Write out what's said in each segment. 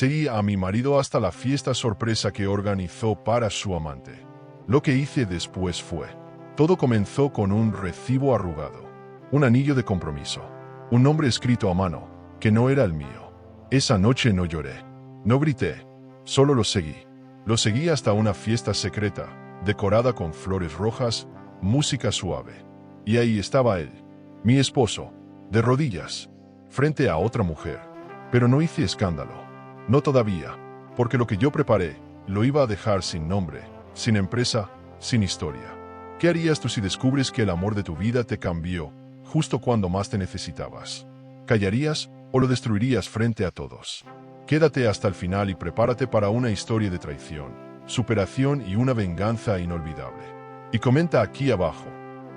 Seguí a mi marido hasta la fiesta sorpresa que organizó para su amante. Lo que hice después fue: todo comenzó con un recibo arrugado, un anillo de compromiso, un nombre escrito a mano, que no era el mío. Esa noche no lloré, no grité, solo lo seguí. Lo seguí hasta una fiesta secreta, decorada con flores rojas, música suave. Y ahí estaba él, mi esposo, de rodillas, frente a otra mujer. Pero no hice escándalo. No todavía, porque lo que yo preparé lo iba a dejar sin nombre, sin empresa, sin historia. ¿Qué harías tú si descubres que el amor de tu vida te cambió justo cuando más te necesitabas? ¿Callarías o lo destruirías frente a todos? Quédate hasta el final y prepárate para una historia de traición, superación y una venganza inolvidable. Y comenta aquí abajo,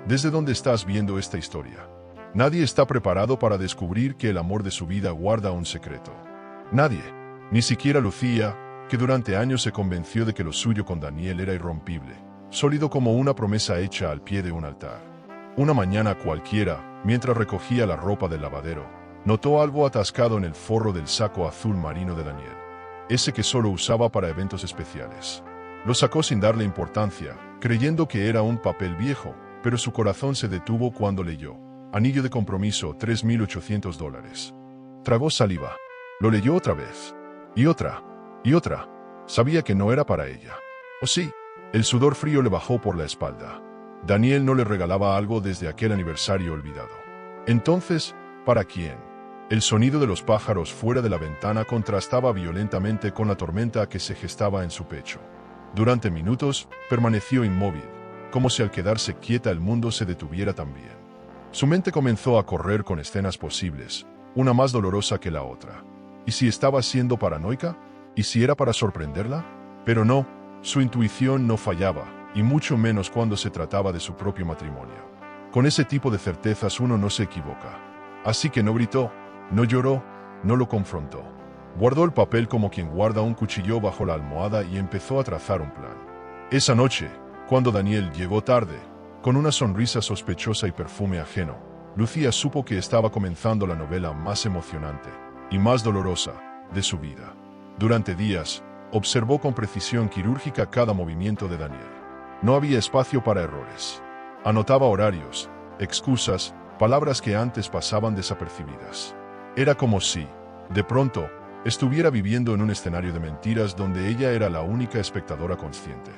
desde dónde estás viendo esta historia. Nadie está preparado para descubrir que el amor de su vida guarda un secreto. Nadie, ni siquiera Lucía, que durante años se convenció de que lo suyo con Daniel era irrompible, sólido como una promesa hecha al pie de un altar. Una mañana cualquiera, mientras recogía la ropa del lavadero, notó algo atascado en el forro del saco azul marino de Daniel, ese que solo usaba para eventos especiales. Lo sacó sin darle importancia, creyendo que era un papel viejo, pero su corazón se detuvo cuando leyó: anillo de compromiso, $3,800. Tragó saliva. Lo leyó otra vez. Y otra. Y otra. Sabía que no era para ella. ¿O sí? El sudor frío le bajó por la espalda. Daniel no le regalaba algo desde aquel aniversario olvidado. Entonces, ¿para quién? El sonido de los pájaros fuera de la ventana contrastaba violentamente con la tormenta que se gestaba en su pecho. Durante minutos, permaneció inmóvil, como si al quedarse quieta el mundo se detuviera también. Su mente comenzó a correr con escenas posibles, una más dolorosa que la otra. ¿Y si estaba siendo paranoica? ¿Y si era para sorprenderla? Pero no, su intuición no fallaba, y mucho menos cuando se trataba de su propio matrimonio. Con ese tipo de certezas uno no se equivoca. Así que no gritó, no lloró, no lo confrontó. Guardó el papel como quien guarda un cuchillo bajo la almohada y empezó a trazar un plan. Esa noche, cuando Daniel llegó tarde, con una sonrisa sospechosa y perfume ajeno, Lucía supo que estaba comenzando la novela más emocionante y más dolorosa de su vida. Durante días, observó con precisión quirúrgica cada movimiento de Daniel. No había espacio para errores. Anotaba horarios, excusas, palabras que antes pasaban desapercibidas. Era como si, de pronto, estuviera viviendo en un escenario de mentiras donde ella era la única espectadora consciente.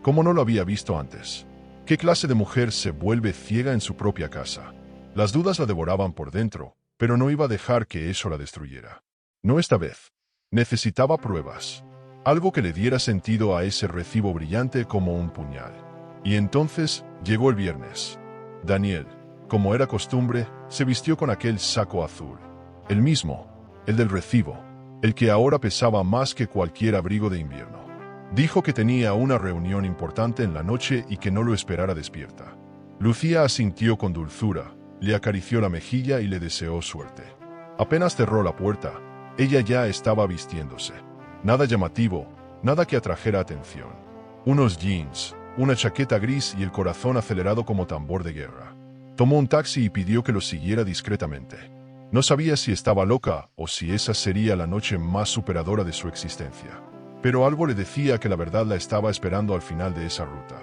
¿Cómo no lo había visto antes? ¿Qué clase de mujer se vuelve ciega en su propia casa? Las dudas la devoraban por dentro, pero no iba a dejar que eso la destruyera. No esta vez. Necesitaba pruebas. Algo que le diera sentido a ese recibo brillante como un puñal. Y entonces llegó el viernes. Daniel, como era costumbre, se vistió con aquel saco azul. El mismo, el del recibo, el que ahora pesaba más que cualquier abrigo de invierno. Dijo que tenía una reunión importante en la noche y que no lo esperara despierta. Lucía asintió con dulzura, le acarició la mejilla y le deseó suerte. Apenas cerró la puerta, ella ya estaba vistiéndose. Nada llamativo, nada que atrajera atención. Unos jeans, una chaqueta gris y el corazón acelerado como tambor de guerra. Tomó un taxi y pidió que lo siguiera discretamente. No sabía si estaba loca o si esa sería la noche más superadora de su existencia. Pero algo le decía que la verdad la estaba esperando al final de esa ruta.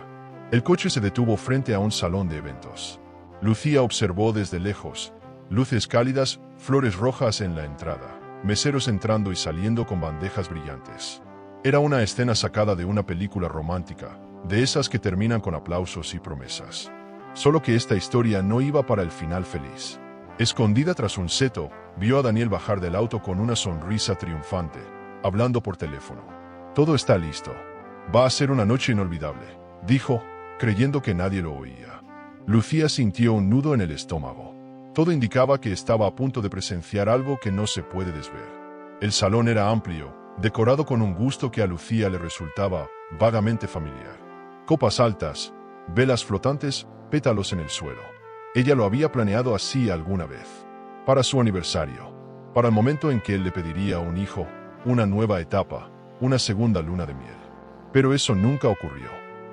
El coche se detuvo frente a un salón de eventos. Lucía observó desde lejos, luces cálidas, flores rojas en la entrada, meseros entrando y saliendo con bandejas brillantes. Era una escena sacada de una película romántica, de esas que terminan con aplausos y promesas. Solo que esta historia no iba para el final feliz. Escondida tras un seto, vio a Daniel bajar del auto con una sonrisa triunfante, hablando por teléfono. Todo está listo. Va a ser una noche inolvidable, dijo, creyendo que nadie lo oía. Lucía sintió un nudo en el estómago. Todo indicaba que estaba a punto de presenciar algo que no se puede desver. El salón era amplio, decorado con un gusto que a Lucía le resultaba vagamente familiar. Copas altas, velas flotantes, pétalos en el suelo. Ella lo había planeado así alguna vez. Para su aniversario. Para el momento en que él le pediría un hijo, una nueva etapa, una segunda luna de miel. Pero eso nunca ocurrió.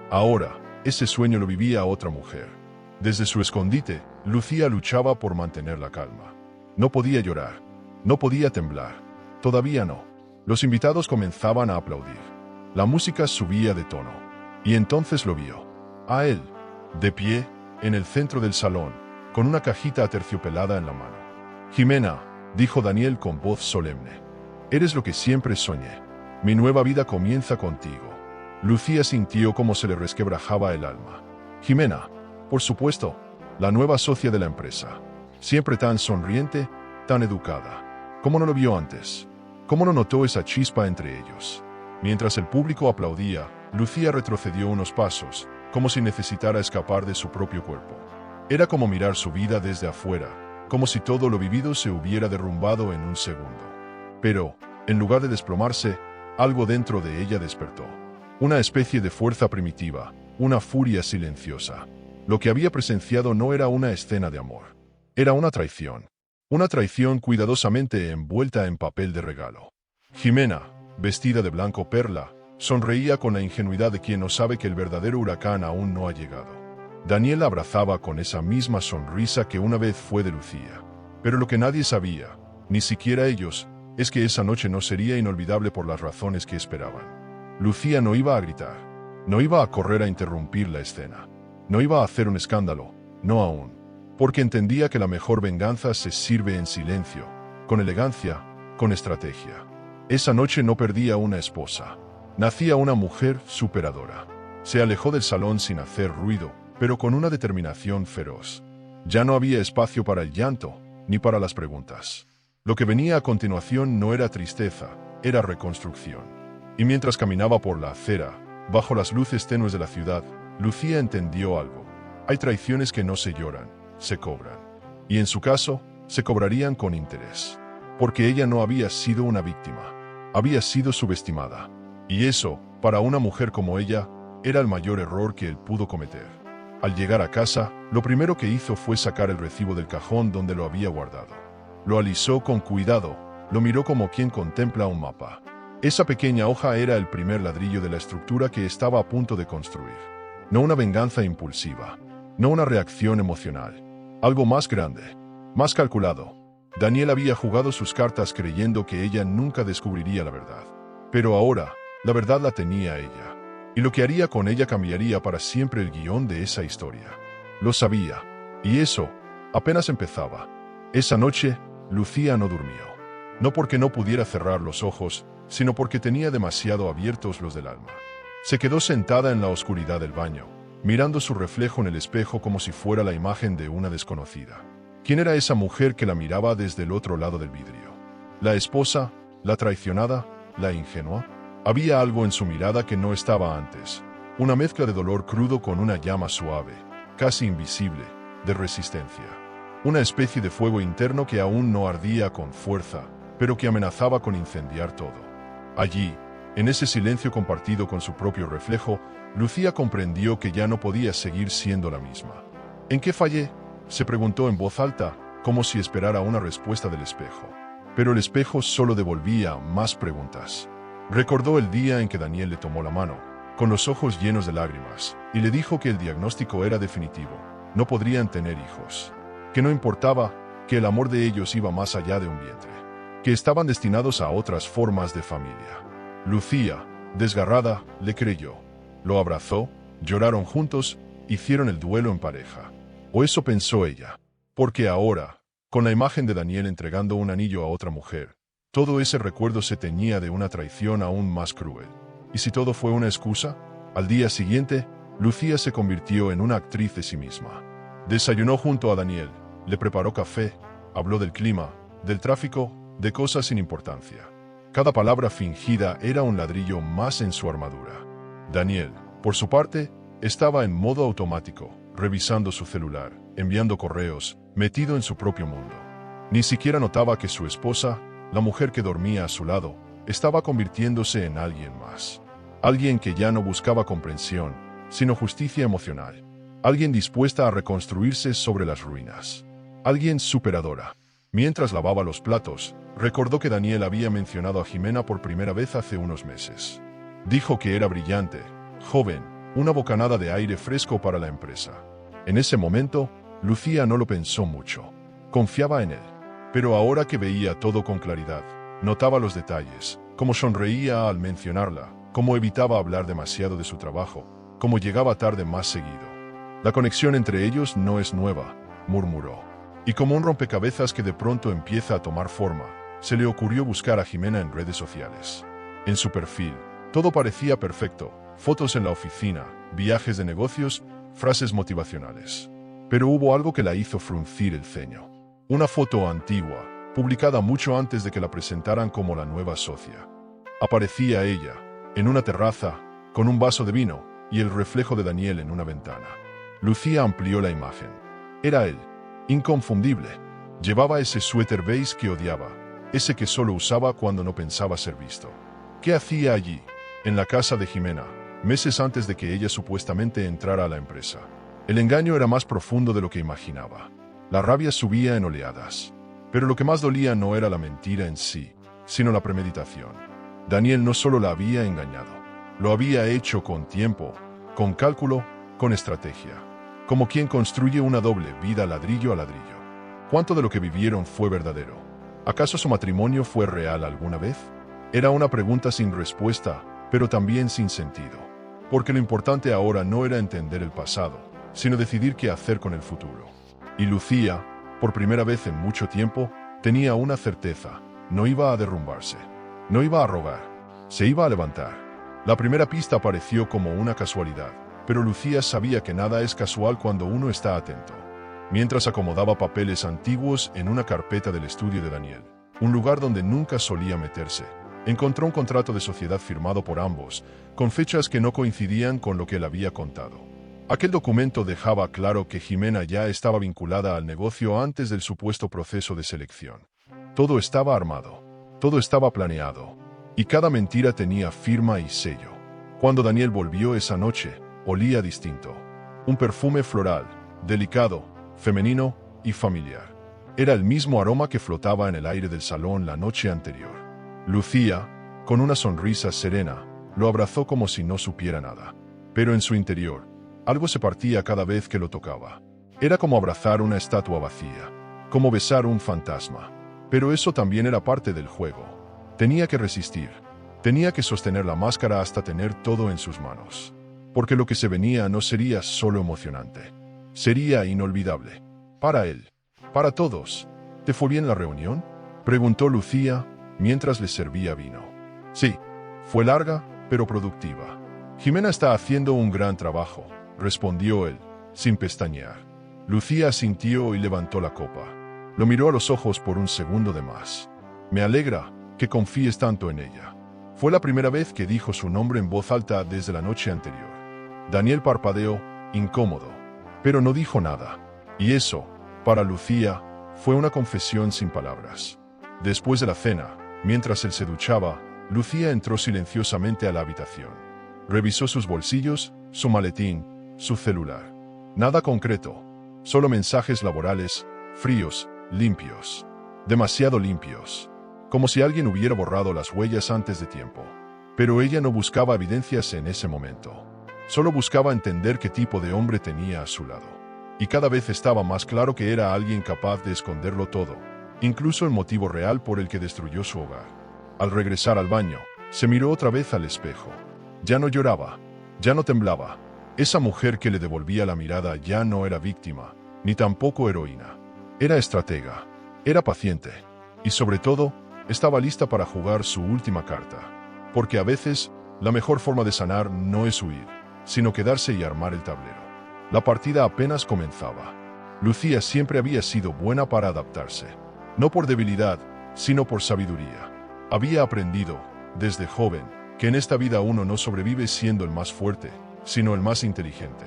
Ahora, ese sueño lo vivía otra mujer. Desde su escondite, Lucía luchaba por mantener la calma. No podía llorar. No podía temblar. Todavía no. Los invitados comenzaban a aplaudir. La música subía de tono. Y entonces lo vio. A él, de pie, en el centro del salón, con una cajita aterciopelada en la mano. «Jimena», dijo Daniel con voz solemne. «Eres lo que siempre soñé. Mi nueva vida comienza contigo». Lucía sintió cómo se le resquebrajaba el alma. Jimena, por supuesto, la nueva socia de la empresa. Siempre tan sonriente, tan educada. ¿Cómo no lo vio antes? ¿Cómo no notó esa chispa entre ellos? Mientras el público aplaudía, Lucía retrocedió unos pasos, como si necesitara escapar de su propio cuerpo. Era como mirar su vida desde afuera, como si todo lo vivido se hubiera derrumbado en un segundo. Pero, en lugar de desplomarse, algo dentro de ella despertó. Una especie de fuerza primitiva, una furia silenciosa. Lo que había presenciado no era una escena de amor. Era una traición. Una traición cuidadosamente envuelta en papel de regalo. Jimena, vestida de blanco perla, sonreía con la ingenuidad de quien no sabe que el verdadero huracán aún no ha llegado. Daniel la abrazaba con esa misma sonrisa que una vez fue de Lucía. Pero lo que nadie sabía, ni siquiera ellos, es que esa noche no sería inolvidable por las razones que esperaban. Lucía no iba a gritar, no iba a correr a interrumpir la escena, no iba a hacer un escándalo, no aún, porque entendía que la mejor venganza se sirve en silencio, con elegancia, con estrategia. Esa noche no perdía una esposa, nacía una mujer superadora. Se alejó del salón sin hacer ruido, pero con una determinación feroz. Ya no había espacio para el llanto, ni para las preguntas. Lo que venía a continuación no era tristeza, era reconstrucción. Y mientras caminaba por la acera, bajo las luces tenues de la ciudad, Lucía entendió algo. Hay traiciones que no se lloran, se cobran. Y en su caso, se cobrarían con interés. Porque ella no había sido una víctima, había sido subestimada. Y eso, para una mujer como ella, era el mayor error que él pudo cometer. Al llegar a casa, lo primero que hizo fue sacar el recibo del cajón donde lo había guardado. Lo alisó con cuidado, lo miró como quien contempla un mapa. Esa pequeña hoja era el primer ladrillo de la estructura que estaba a punto de construir. No una venganza impulsiva, no una reacción emocional. Algo más grande, más calculado. Daniel había jugado sus cartas creyendo que ella nunca descubriría la verdad. Pero ahora, la verdad la tenía ella. Y lo que haría con ella cambiaría para siempre el guión de esa historia. Lo sabía. Y eso, apenas empezaba. Esa noche, Lucía no durmió. No porque no pudiera cerrar los ojos, sino porque tenía demasiado abiertos los del alma. Se quedó sentada en la oscuridad del baño, mirando su reflejo en el espejo como si fuera la imagen de una desconocida. ¿Quién era esa mujer que la miraba desde el otro lado del vidrio? ¿La esposa? ¿La traicionada? ¿La ingenua? Había algo en su mirada que no estaba antes. Una mezcla de dolor crudo con una llama suave, casi invisible, de resistencia. Una especie de fuego interno que aún no ardía con fuerza, pero que amenazaba con incendiar todo. Allí, en ese silencio compartido con su propio reflejo, Lucía comprendió que ya no podía seguir siendo la misma. ¿En qué fallé?, se preguntó en voz alta, como si esperara una respuesta del espejo. Pero el espejo solo devolvía más preguntas. Recordó el día en que Daniel le tomó la mano, con los ojos llenos de lágrimas, y le dijo que el diagnóstico era definitivo, no podrían tener hijos. Que no importaba, que el amor de ellos iba más allá de un vientre. Que estaban destinados a otras formas de familia. Lucía, desgarrada, le creyó. Lo abrazó, lloraron juntos, hicieron el duelo en pareja. O eso pensó ella. Porque ahora, con la imagen de Daniel entregando un anillo a otra mujer, todo ese recuerdo se teñía de una traición aún más cruel. ¿Y si todo fue una excusa? Al día siguiente, Lucía se convirtió en una actriz de sí misma. Desayunó junto a Daniel, le preparó café, habló del clima, del tráfico, de cosas sin importancia. Cada palabra fingida era un ladrillo más en su armadura. Daniel, por su parte, estaba en modo automático, revisando su celular, enviando correos, metido en su propio mundo. Ni siquiera notaba que su esposa, la mujer que dormía a su lado, estaba convirtiéndose en alguien más. Alguien que ya no buscaba comprensión, sino justicia emocional. Alguien dispuesta a reconstruirse sobre las ruinas. Alguien superadora. Mientras lavaba los platos, recordó que Daniel había mencionado a Jimena por primera vez hace unos meses. Dijo que era brillante, joven, una bocanada de aire fresco para la empresa. En ese momento, Lucía no lo pensó mucho. Confiaba en él. Pero ahora que veía todo con claridad, notaba los detalles, cómo sonreía al mencionarla, cómo evitaba hablar demasiado de su trabajo, cómo llegaba tarde más seguido. La conexión entre ellos no es nueva, murmuró. Y como un rompecabezas que de pronto empieza a tomar forma, se le ocurrió buscar a Jimena en redes sociales. En su perfil, todo parecía perfecto: fotos en la oficina, viajes de negocios, frases motivacionales. Pero hubo algo que la hizo fruncir el ceño. Una foto antigua, publicada mucho antes de que la presentaran como la nueva socia. Aparecía ella, en una terraza, con un vaso de vino, y el reflejo de Daniel en una ventana. Lucía amplió la imagen. Era él, inconfundible. Llevaba ese suéter beige que odiaba, ese que solo usaba cuando no pensaba ser visto. ¿Qué hacía allí, en la casa de Jimena, meses antes de que ella supuestamente entrara a la empresa? El engaño era más profundo de lo que imaginaba. La rabia subía en oleadas. Pero lo que más dolía no era la mentira en sí, sino la premeditación. Daniel no solo la había engañado, lo había hecho con tiempo, con cálculo, con estrategia. Como quien construye una doble vida ladrillo a ladrillo. ¿Cuánto de lo que vivieron fue verdadero? ¿Acaso su matrimonio fue real alguna vez? Era una pregunta sin respuesta, pero también sin sentido. Porque lo importante ahora no era entender el pasado, sino decidir qué hacer con el futuro. Y Lucía, por primera vez en mucho tiempo, tenía una certeza: no iba a derrumbarse, no iba a rogar, se iba a levantar. La primera pista pareció como una casualidad, pero Lucía sabía que nada es casual cuando uno está atento. Mientras acomodaba papeles antiguos en una carpeta del estudio de Daniel, un lugar donde nunca solía meterse, encontró un contrato de sociedad firmado por ambos, con fechas que no coincidían con lo que él había contado. Aquel documento dejaba claro que Jimena ya estaba vinculada al negocio antes del supuesto proceso de selección. Todo estaba armado, todo estaba planeado, y cada mentira tenía firma y sello. Cuando Daniel volvió esa noche, olía distinto. Un perfume floral, delicado, femenino y familiar. Era el mismo aroma que flotaba en el aire del salón la noche anterior. Lucía, con una sonrisa serena, lo abrazó como si no supiera nada. Pero en su interior, algo se partía cada vez que lo tocaba. Era como abrazar una estatua vacía, como besar un fantasma. Pero eso también era parte del juego. Tenía que resistir, tenía que sostener la máscara hasta tener todo en sus manos. Porque lo que se venía no sería solo emocionante, sería inolvidable. Para él, para todos. ¿Te fue bien la reunión?, preguntó Lucía mientras le servía vino. Sí, fue larga, pero productiva. Jimena está haciendo un gran trabajo, respondió él, sin pestañear. Lucía asintió y levantó la copa. Lo miró a los ojos por un segundo de más. Me alegra que confíes tanto en ella. Fue la primera vez que dijo su nombre en voz alta desde la noche anterior. Daniel parpadeó, incómodo, pero no dijo nada. Y eso, para Lucía, fue una confesión sin palabras. Después de la cena, mientras él se duchaba, Lucía entró silenciosamente a la habitación. Revisó sus bolsillos, su maletín, su celular. Nada concreto, solo mensajes laborales, fríos, limpios. Demasiado limpios. Como si alguien hubiera borrado las huellas antes de tiempo. Pero ella no buscaba evidencias en ese momento. Solo buscaba entender qué tipo de hombre tenía a su lado. Y cada vez estaba más claro que era alguien capaz de esconderlo todo, incluso el motivo real por el que destruyó su hogar. Al regresar al baño, se miró otra vez al espejo. Ya no lloraba, ya no temblaba. Esa mujer que le devolvía la mirada ya no era víctima, ni tampoco heroína. Era estratega, era paciente, y sobre todo, estaba lista para jugar su última carta. Porque a veces, la mejor forma de sanar no es huir, sino quedarse y armar el tablero. La partida apenas comenzaba. Lucía siempre había sido buena para adaptarse. No por debilidad, sino por sabiduría. Había aprendido, desde joven, que en esta vida uno no sobrevive siendo el más fuerte, sino el más inteligente.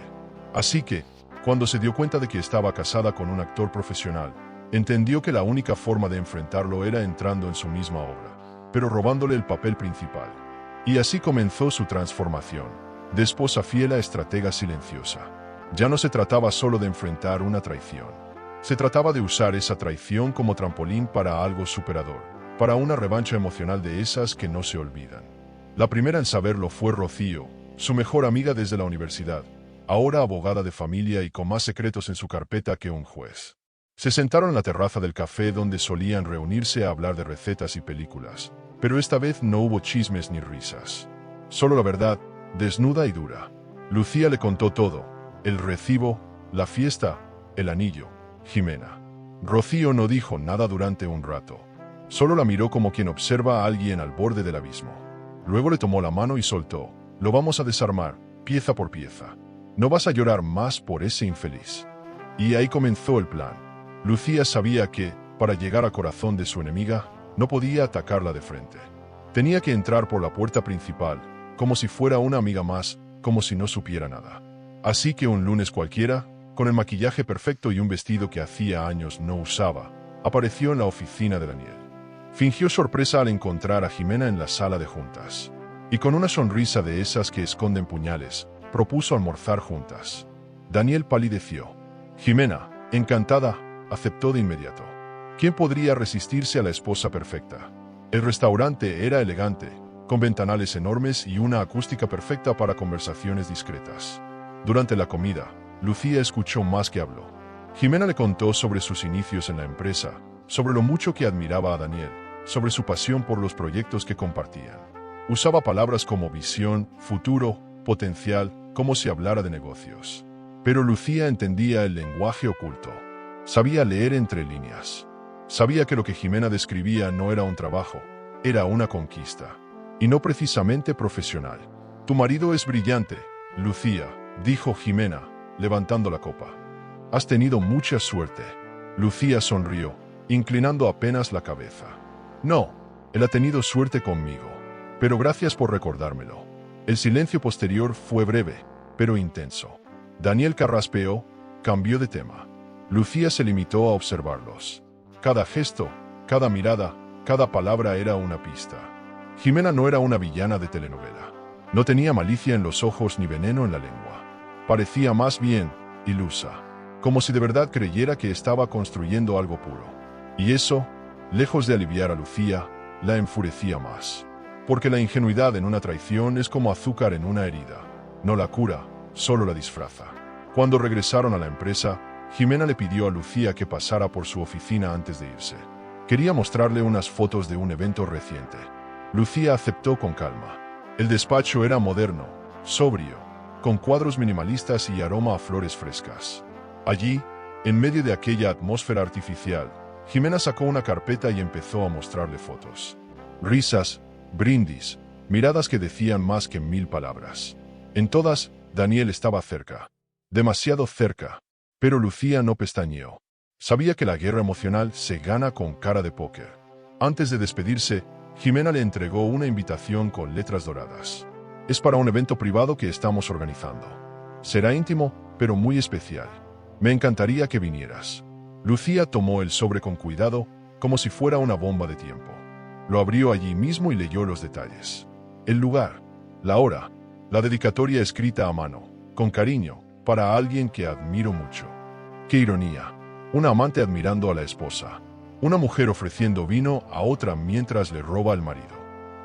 Así que, cuando se dio cuenta de que estaba casada con un actor profesional, entendió que la única forma de enfrentarlo era entrando en su misma obra, pero robándole el papel principal. Y así comenzó su transformación, de esposa fiel a estratega silenciosa. Ya no se trataba solo de enfrentar una traición. Se trataba de usar esa traición como trampolín para algo superador, para una revancha emocional de esas que no se olvidan. La primera en saberlo fue Rocío, su mejor amiga desde la universidad, ahora abogada de familia y con más secretos en su carpeta que un juez. Se sentaron en la terraza del café donde solían reunirse a hablar de recetas y películas. Pero esta vez no hubo chismes ni risas. Solo la verdad, desnuda y dura. Lucía le contó todo: el recibo, la fiesta, el anillo, Jimena. Rocío no dijo nada durante un rato. Solo la miró como quien observa a alguien al borde del abismo. Luego le tomó la mano y soltó: lo vamos a desarmar, pieza por pieza. No vas a llorar más por ese infeliz. Y ahí comenzó el plan. Lucía sabía que, para llegar al corazón de su enemiga, no podía atacarla de frente. Tenía que entrar por la puerta principal, como si fuera una amiga más, como si no supiera nada. Así que un lunes cualquiera, con el maquillaje perfecto y un vestido que hacía años no usaba, apareció en la oficina de Daniel. Fingió sorpresa al encontrar a Jimena en la sala de juntas. Y con una sonrisa de esas que esconden puñales, propuso almorzar juntas. Daniel palideció. Jimena, encantada, aceptó de inmediato. ¿Quién podría resistirse a la esposa perfecta? El restaurante era elegante, con ventanales enormes y una acústica perfecta para conversaciones discretas. Durante la comida, Lucía escuchó más que habló. Jimena le contó sobre sus inicios en la empresa, sobre lo mucho que admiraba a Daniel, sobre su pasión por los proyectos que compartían. Usaba palabras como visión, futuro, potencial, como si hablara de negocios. Pero Lucía entendía el lenguaje oculto. Sabía leer entre líneas. Sabía que lo que Jimena describía no era un trabajo, era una conquista. Y no precisamente profesional. Tu marido es brillante, Lucía, dijo Jimena, levantando la copa. Has tenido mucha suerte. Lucía sonrió, inclinando apenas la cabeza. No, él ha tenido suerte conmigo. Pero gracias por recordármelo. El silencio posterior fue breve, pero intenso. Daniel carraspeó, cambió de tema. Lucía se limitó a observarlos. Cada gesto, cada mirada, cada palabra era una pista. Jimena no era una villana de telenovela. No tenía malicia en los ojos ni veneno en la lengua. Parecía más bien ilusa, como si de verdad creyera que estaba construyendo algo puro. Y eso, lejos de aliviar a Lucía, la enfurecía más. Porque la ingenuidad en una traición es como azúcar en una herida. No la cura, solo la disfraza. Cuando regresaron a la empresa, Jimena le pidió a Lucía que pasara por su oficina antes de irse. Quería mostrarle unas fotos de un evento reciente. Lucía aceptó con calma. El despacho era moderno, sobrio, con cuadros minimalistas y aroma a flores frescas. Allí, en medio de aquella atmósfera artificial, Jimena sacó una carpeta y empezó a mostrarle fotos. Risas, brindis, miradas que decían más que 1000 palabras. En todas, Daniel estaba cerca. Demasiado cerca. Pero Lucía no pestañeó. Sabía que la guerra emocional se gana con cara de póker. Antes de despedirse, Jimena le entregó una invitación con letras doradas. Es para un evento privado que estamos organizando. Será íntimo, pero muy especial. Me encantaría que vinieras. Lucía tomó el sobre con cuidado, como si fuera una bomba de tiempo. Lo abrió allí mismo y leyó los detalles. El lugar, la hora, la dedicatoria escrita a mano, con cariño, para alguien que admiro mucho. ¡Qué ironía! Una amante admirando a la esposa. Una mujer ofreciendo vino a otra mientras le roba al marido.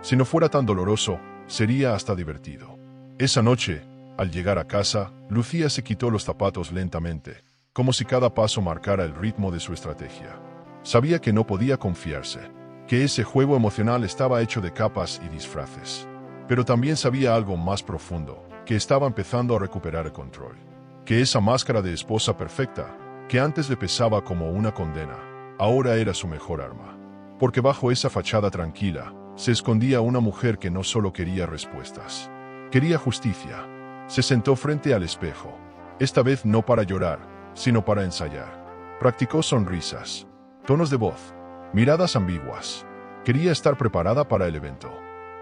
Si no fuera tan doloroso, sería hasta divertido. Esa noche, al llegar a casa, Lucía se quitó los zapatos lentamente, como si cada paso marcara el ritmo de su estrategia. Sabía que no podía confiarse, que ese juego emocional estaba hecho de capas y disfraces. Pero también sabía algo más profundo, que estaba empezando a recuperar el control. Que esa máscara de esposa perfecta, que antes le pesaba como una condena, ahora era su mejor arma. Porque bajo esa fachada tranquila, se escondía una mujer que no solo quería respuestas. Quería justicia. Se sentó frente al espejo. Esta vez no para llorar, sino para ensayar. Practicó sonrisas, tonos de voz, miradas ambiguas. Quería estar preparada para el evento.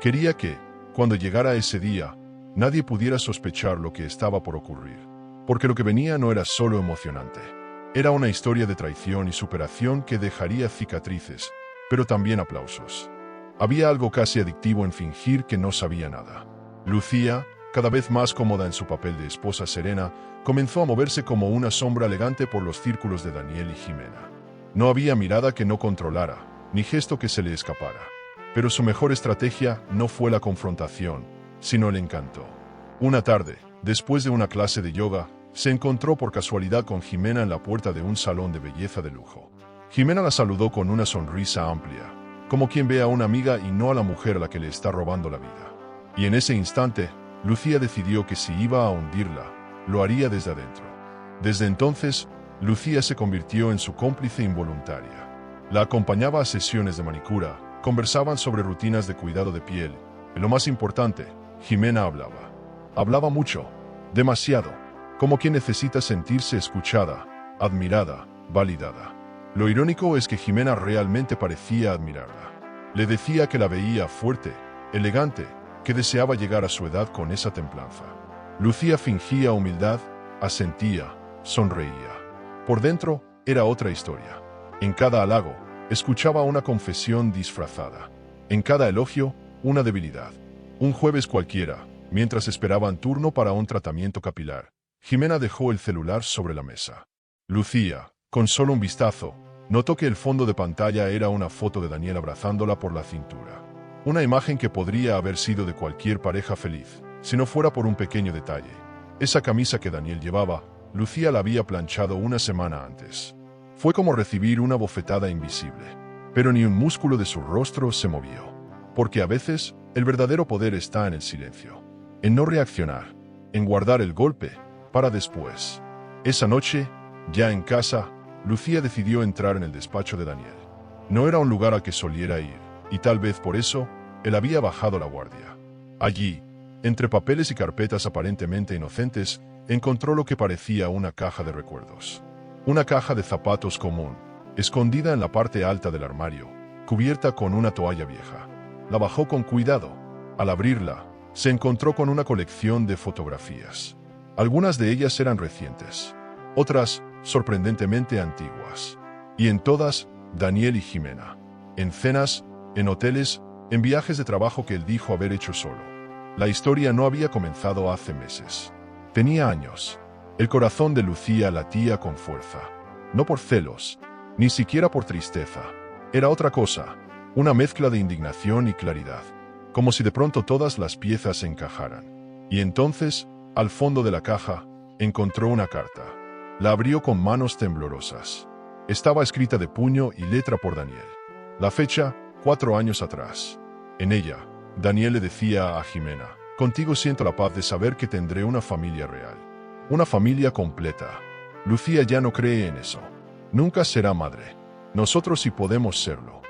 Quería que, cuando llegara ese día, nadie pudiera sospechar lo que estaba por ocurrir. Porque lo que venía no era solo emocionante. Era una historia de traición y superación que dejaría cicatrices, pero también aplausos. Había algo casi adictivo en fingir que no sabía nada. Lucía, cada vez más cómoda en su papel de esposa serena, comenzó a moverse como una sombra elegante por los círculos de Daniel y Jimena. No había mirada que no controlara, ni gesto que se le escapara. Pero su mejor estrategia no fue la confrontación, sino el encanto. Una tarde, después de una clase de yoga, se encontró por casualidad con Jimena en la puerta de un salón de belleza de lujo. Jimena la saludó con una sonrisa amplia, como quien ve a una amiga y no a la mujer a la que le está robando la vida. Y en ese instante, Lucía decidió que si iba a hundirla, lo haría desde adentro. Desde entonces, Lucía se convirtió en su cómplice involuntaria. La acompañaba a sesiones de manicura, conversaban sobre rutinas de cuidado de piel, y lo más importante, Jimena hablaba. Hablaba mucho, demasiado, como quien necesita sentirse escuchada, admirada, validada. Lo irónico es que Jimena realmente parecía admirarla. Le decía que la veía fuerte, elegante, que deseaba llegar a su edad con esa templanza. Lucía fingía humildad, asentía, sonreía. Por dentro, era otra historia. En cada halago, escuchaba una confesión disfrazada. En cada elogio, una debilidad. Un jueves cualquiera, mientras esperaban turno para un tratamiento capilar, Jimena dejó el celular sobre la mesa. Lucía, con solo un vistazo, notó que el fondo de pantalla era una foto de Daniel abrazándola por la cintura. Una imagen que podría haber sido de cualquier pareja feliz, si no fuera por un pequeño detalle. Esa camisa que Daniel llevaba, Lucía la había planchado una semana antes. Fue como recibir una bofetada invisible, pero ni un músculo de su rostro se movió. Porque a veces, el verdadero poder está en el silencio, en no reaccionar, en guardar el golpe para después. Esa noche, ya en casa, Lucía decidió entrar en el despacho de Daniel. No era un lugar al que soliera ir, y tal vez por eso, él había bajado la guardia. Allí, entre papeles y carpetas aparentemente inocentes, encontró lo que parecía una caja de recuerdos. Una caja de zapatos común, escondida en la parte alta del armario, cubierta con una toalla vieja. La bajó con cuidado. Al abrirla, se encontró con una colección de fotografías. Algunas de ellas eran recientes, otras sorprendentemente antiguas. Y en todas, Daniel y Jimena. En cenas, en hoteles, en viajes de trabajo que él dijo haber hecho solo. La historia no había comenzado hace meses. Tenía años. El corazón de Lucía latía con fuerza. No por celos, ni siquiera por tristeza. Era otra cosa, una mezcla de indignación y claridad. Como si de pronto todas las piezas encajaran. Y entonces, al fondo de la caja, encontró una carta. La abrió con manos temblorosas. Estaba escrita de puño y letra por Daniel. La fecha, 4 años atrás. En ella, Daniel le decía a Jimena: contigo siento la paz de saber que tendré una familia real. Una familia completa. Lucía ya no cree en eso. Nunca será madre. Nosotros sí podemos serlo.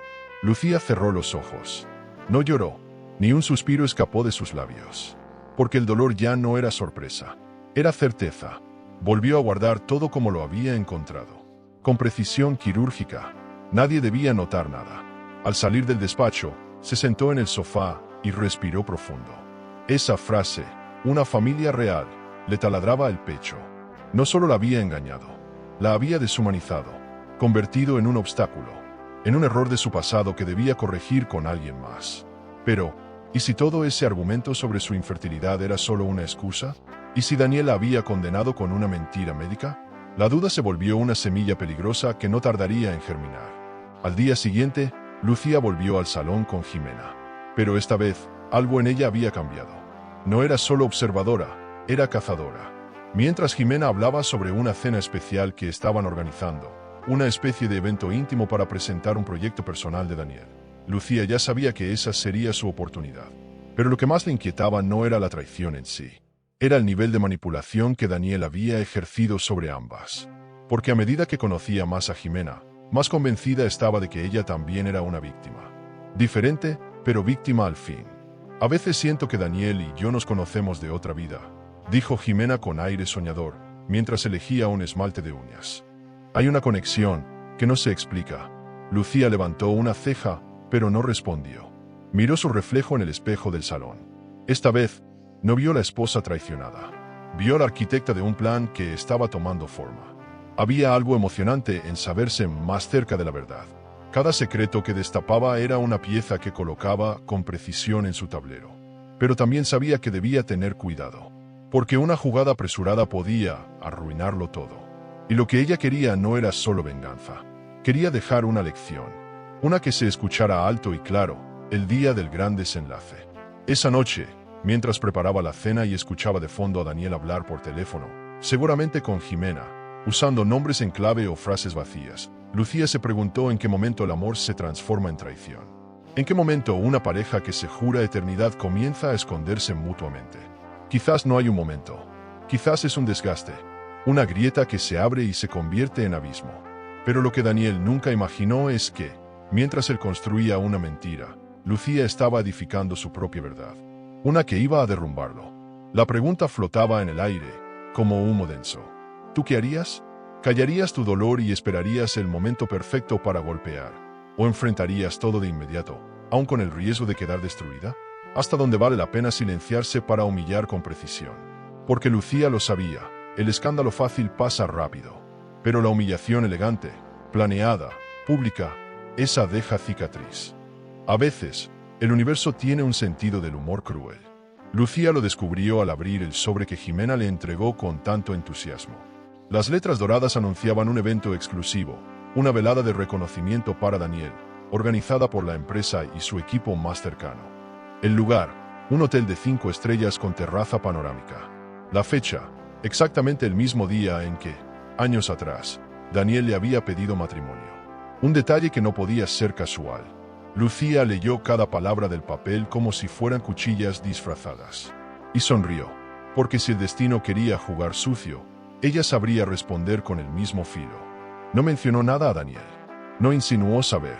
Lucía cerró los ojos. No lloró, ni un suspiro escapó de sus labios. Porque el dolor ya no era sorpresa. Era certeza. Volvió a guardar todo como lo había encontrado. Con precisión quirúrgica. Nadie debía notar nada. Al salir del despacho, se sentó en el sofá y respiró profundo. Esa frase, una familia real, le taladraba el pecho. No solo la había engañado, la había deshumanizado, convertido en un obstáculo, en un error de su pasado que debía corregir con alguien más. Pero, ¿y si todo ese argumento sobre su infertilidad era solo una excusa? ¿Y si Daniel la había condenado con una mentira médica? La duda se volvió una semilla peligrosa que no tardaría en germinar. Al día siguiente, Lucía volvió al salón con Jimena. Pero esta vez, algo en ella había cambiado. No era solo observadora, era cazadora. Mientras Jimena hablaba sobre una cena especial que estaban organizando, una especie de evento íntimo para presentar un proyecto personal de Daniel, Lucía ya sabía que esa sería su oportunidad. Pero lo que más le inquietaba no era la traición en sí. Era el nivel de manipulación que Daniel había ejercido sobre ambas. Porque a medida que conocía más a Jimena, más convencida estaba de que ella también era una víctima. Diferente, pero víctima al fin. A veces siento que Daniel y yo nos conocemos de otra vida, dijo Jimena con aire soñador, mientras elegía un esmalte de uñas. Hay una conexión que no se explica. Lucía levantó una ceja, pero no respondió. Miró su reflejo en el espejo del salón. Esta vez, no vio a la esposa traicionada. Vio a la arquitecta de un plan que estaba tomando forma. Había algo emocionante en saberse más cerca de la verdad. Cada secreto que destapaba era una pieza que colocaba con precisión en su tablero. Pero también sabía que debía tener cuidado, porque una jugada apresurada podía arruinarlo todo. Y lo que ella quería no era solo venganza. Quería dejar una lección, una que se escuchara alto y claro, el día del gran desenlace. Esa noche, mientras preparaba la cena y escuchaba de fondo a Daniel hablar por teléfono, seguramente con Jimena, usando nombres en clave o frases vacías, Lucía se preguntó en qué momento el amor se transforma en traición. ¿En qué momento una pareja que se jura eternidad comienza a esconderse mutuamente? Quizás no hay un momento. Quizás es un desgaste, una grieta que se abre y se convierte en abismo. Pero lo que Daniel nunca imaginó es que, mientras él construía una mentira, Lucía estaba edificando su propia verdad, una que iba a derrumbarlo. La pregunta flotaba en el aire, como humo denso. ¿Tú qué harías? ¿Callarías tu dolor y esperarías el momento perfecto para golpear? ¿O enfrentarías todo de inmediato, aun con el riesgo de quedar destruida? ¿Hasta dónde vale la pena silenciarse para humillar con precisión? Porque Lucía lo sabía, el escándalo fácil pasa rápido. Pero la humillación elegante, planeada, pública, esa deja cicatriz. A veces, el universo tiene un sentido del humor cruel. Lucía lo descubrió al abrir el sobre que Jimena le entregó con tanto entusiasmo. Las letras doradas anunciaban un evento exclusivo, una velada de reconocimiento para Daniel, organizada por la empresa y su equipo más cercano. El lugar, un hotel de 5 estrellas con terraza panorámica. La fecha, exactamente el mismo día en que, años atrás, Daniel le había pedido matrimonio. Un detalle que no podía ser casual. Lucía leyó cada palabra del papel como si fueran cuchillas disfrazadas. Y sonrió, porque si el destino quería jugar sucio, ella sabría responder con el mismo filo. No mencionó nada a Daniel. No insinuó saber.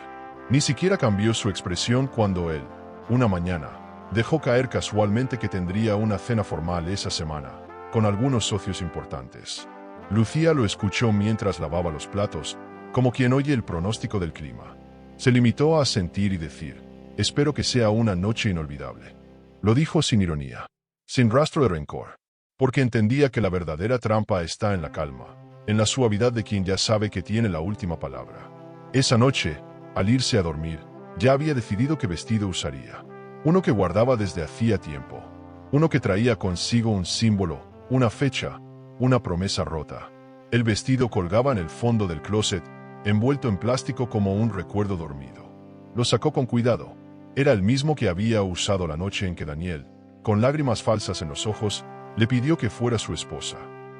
Ni siquiera cambió su expresión cuando él, una mañana, dejó caer casualmente que tendría una cena formal esa semana, con algunos socios importantes. Lucía lo escuchó mientras lavaba los platos, como quien oye el pronóstico del clima. Se limitó a sentir y decir, espero que sea una noche inolvidable. Lo dijo sin ironía, sin rastro de rencor, porque entendía que la verdadera trampa está en la calma, en la suavidad de quien ya sabe que tiene la última palabra. Esa noche, al irse a dormir, ya había decidido qué vestido usaría. Uno que guardaba desde hacía tiempo. Uno que traía consigo un símbolo, una fecha, una promesa rota. El vestido colgaba en el fondo del closet, envuelto en plástico como un recuerdo dormido. Lo sacó con cuidado. Era el mismo que había usado la noche en que Daniel, con lágrimas falsas en los ojos, le pidió que fuera su esposa.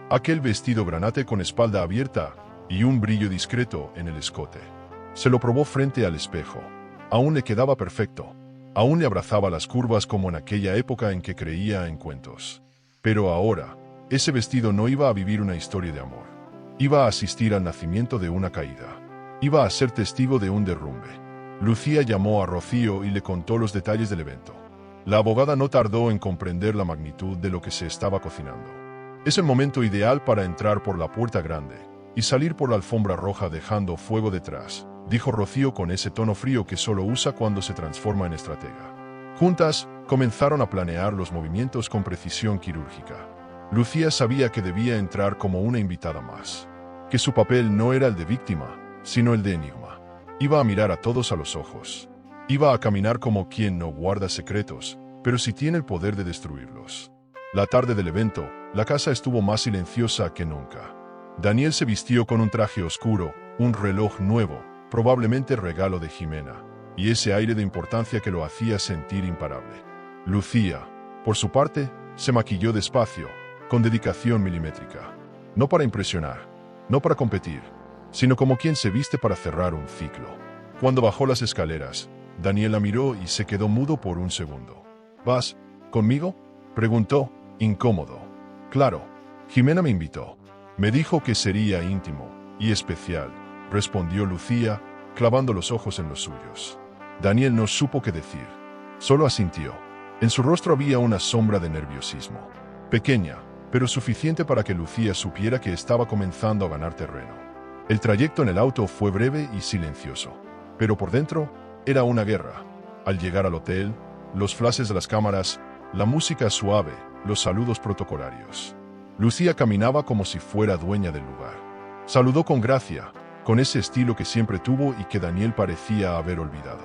Aquel vestido granate con espalda abierta y un brillo discreto en el escote. Se lo probó frente al espejo. Aún le quedaba perfecto. Aún le abrazaba las curvas como en aquella época en que creía en cuentos. Pero ahora, ese vestido no iba a vivir una historia de amor. Iba a asistir al nacimiento de una caída. Iba a ser testigo de un derrumbe. Lucía llamó a Rocío y le contó los detalles del evento. La abogada no tardó en comprender la magnitud de lo que se estaba cocinando. Es el momento ideal para entrar por la puerta grande y salir por la alfombra roja dejando fuego detrás, dijo Rocío con ese tono frío que solo usa cuando se transforma en estratega. Juntas, comenzaron a planear los movimientos con precisión quirúrgica. Lucía sabía que debía entrar como una invitada más, que su papel no era el de víctima, sino el de enigma. Iba a mirar a todos a los ojos. Iba a caminar como quien no guarda secretos, pero sí tiene el poder de destruirlos. La tarde del evento, la casa estuvo más silenciosa que nunca. Daniel se vistió con un traje oscuro, un reloj nuevo, probablemente regalo de Jimena, y ese aire de importancia que lo hacía sentir imparable. Lucía, por su parte, se maquilló despacio, con dedicación milimétrica. No para impresionar, no para competir, sino como quien se viste para cerrar un ciclo. Cuando bajó las escaleras, Daniel la miró y se quedó mudo por un segundo. ¿Vas conmigo?, preguntó, incómodo. Claro, Jimena me invitó. Me dijo que sería íntimo y especial, respondió Lucía, clavando los ojos en los suyos. Daniel no supo qué decir. Solo asintió. En su rostro había una sombra de nerviosismo. Pequeña, pero suficiente para que Lucía supiera que estaba comenzando a ganar terreno. El trayecto en el auto fue breve y silencioso. Pero por dentro, era una guerra. Al llegar al hotel, los flashes de las cámaras, la música suave, los saludos protocolarios. Lucía caminaba como si fuera dueña del lugar. Saludó con gracia, con ese estilo que siempre tuvo y que Daniel parecía haber olvidado.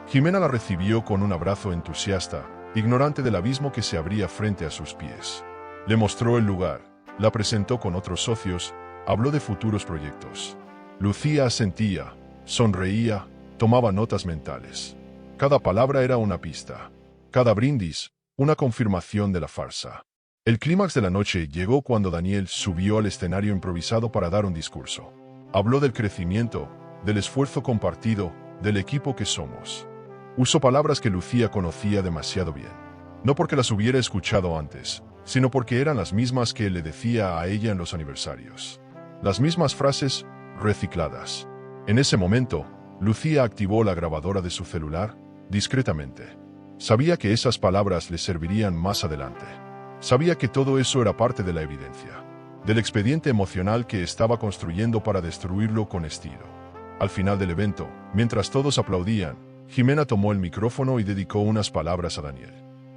Jimena la recibió con un abrazo entusiasta, ignorante del abismo que se abría frente a sus pies. Le mostró el lugar, la presentó con otros socios, habló de futuros proyectos. Lucía asentía, sonreía, tomaba notas mentales. Cada palabra era una pista. Cada brindis, una confirmación de la farsa. El clímax de la noche llegó cuando Daniel subió al escenario improvisado para dar un discurso. Habló del crecimiento, del esfuerzo compartido, del equipo que somos. Usó palabras que Lucía conocía demasiado bien. No porque las hubiera escuchado antes, sino porque eran las mismas que él le decía a ella en los aniversarios. Las mismas frases, recicladas. En ese momento, Lucía activó la grabadora de su celular, discretamente. Sabía que esas palabras le servirían más adelante. Sabía que todo eso era parte de la evidencia, del expediente emocional que estaba construyendo para destruirlo con estilo. Al final del evento, mientras todos aplaudían, Jimena tomó el micrófono y dedicó unas palabras a Daniel.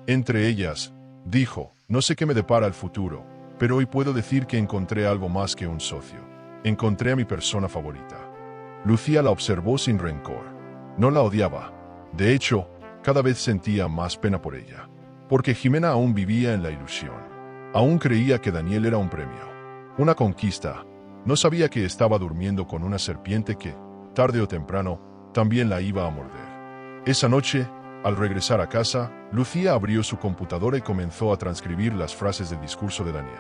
Entre ellas, dijo: no sé qué me depara el futuro, pero hoy puedo decir que encontré algo más que un socio. Encontré a mi persona favorita. Lucía la observó sin rencor. No la odiaba. De hecho, cada vez sentía más pena por ella. Porque Jimena aún vivía en la ilusión. Aún creía que Daniel era un premio, una conquista. No sabía que estaba durmiendo con una serpiente que, tarde o temprano, también la iba a morder. Esa noche, al regresar a casa, Lucía abrió su computadora y comenzó a transcribir las frases del discurso de Daniel.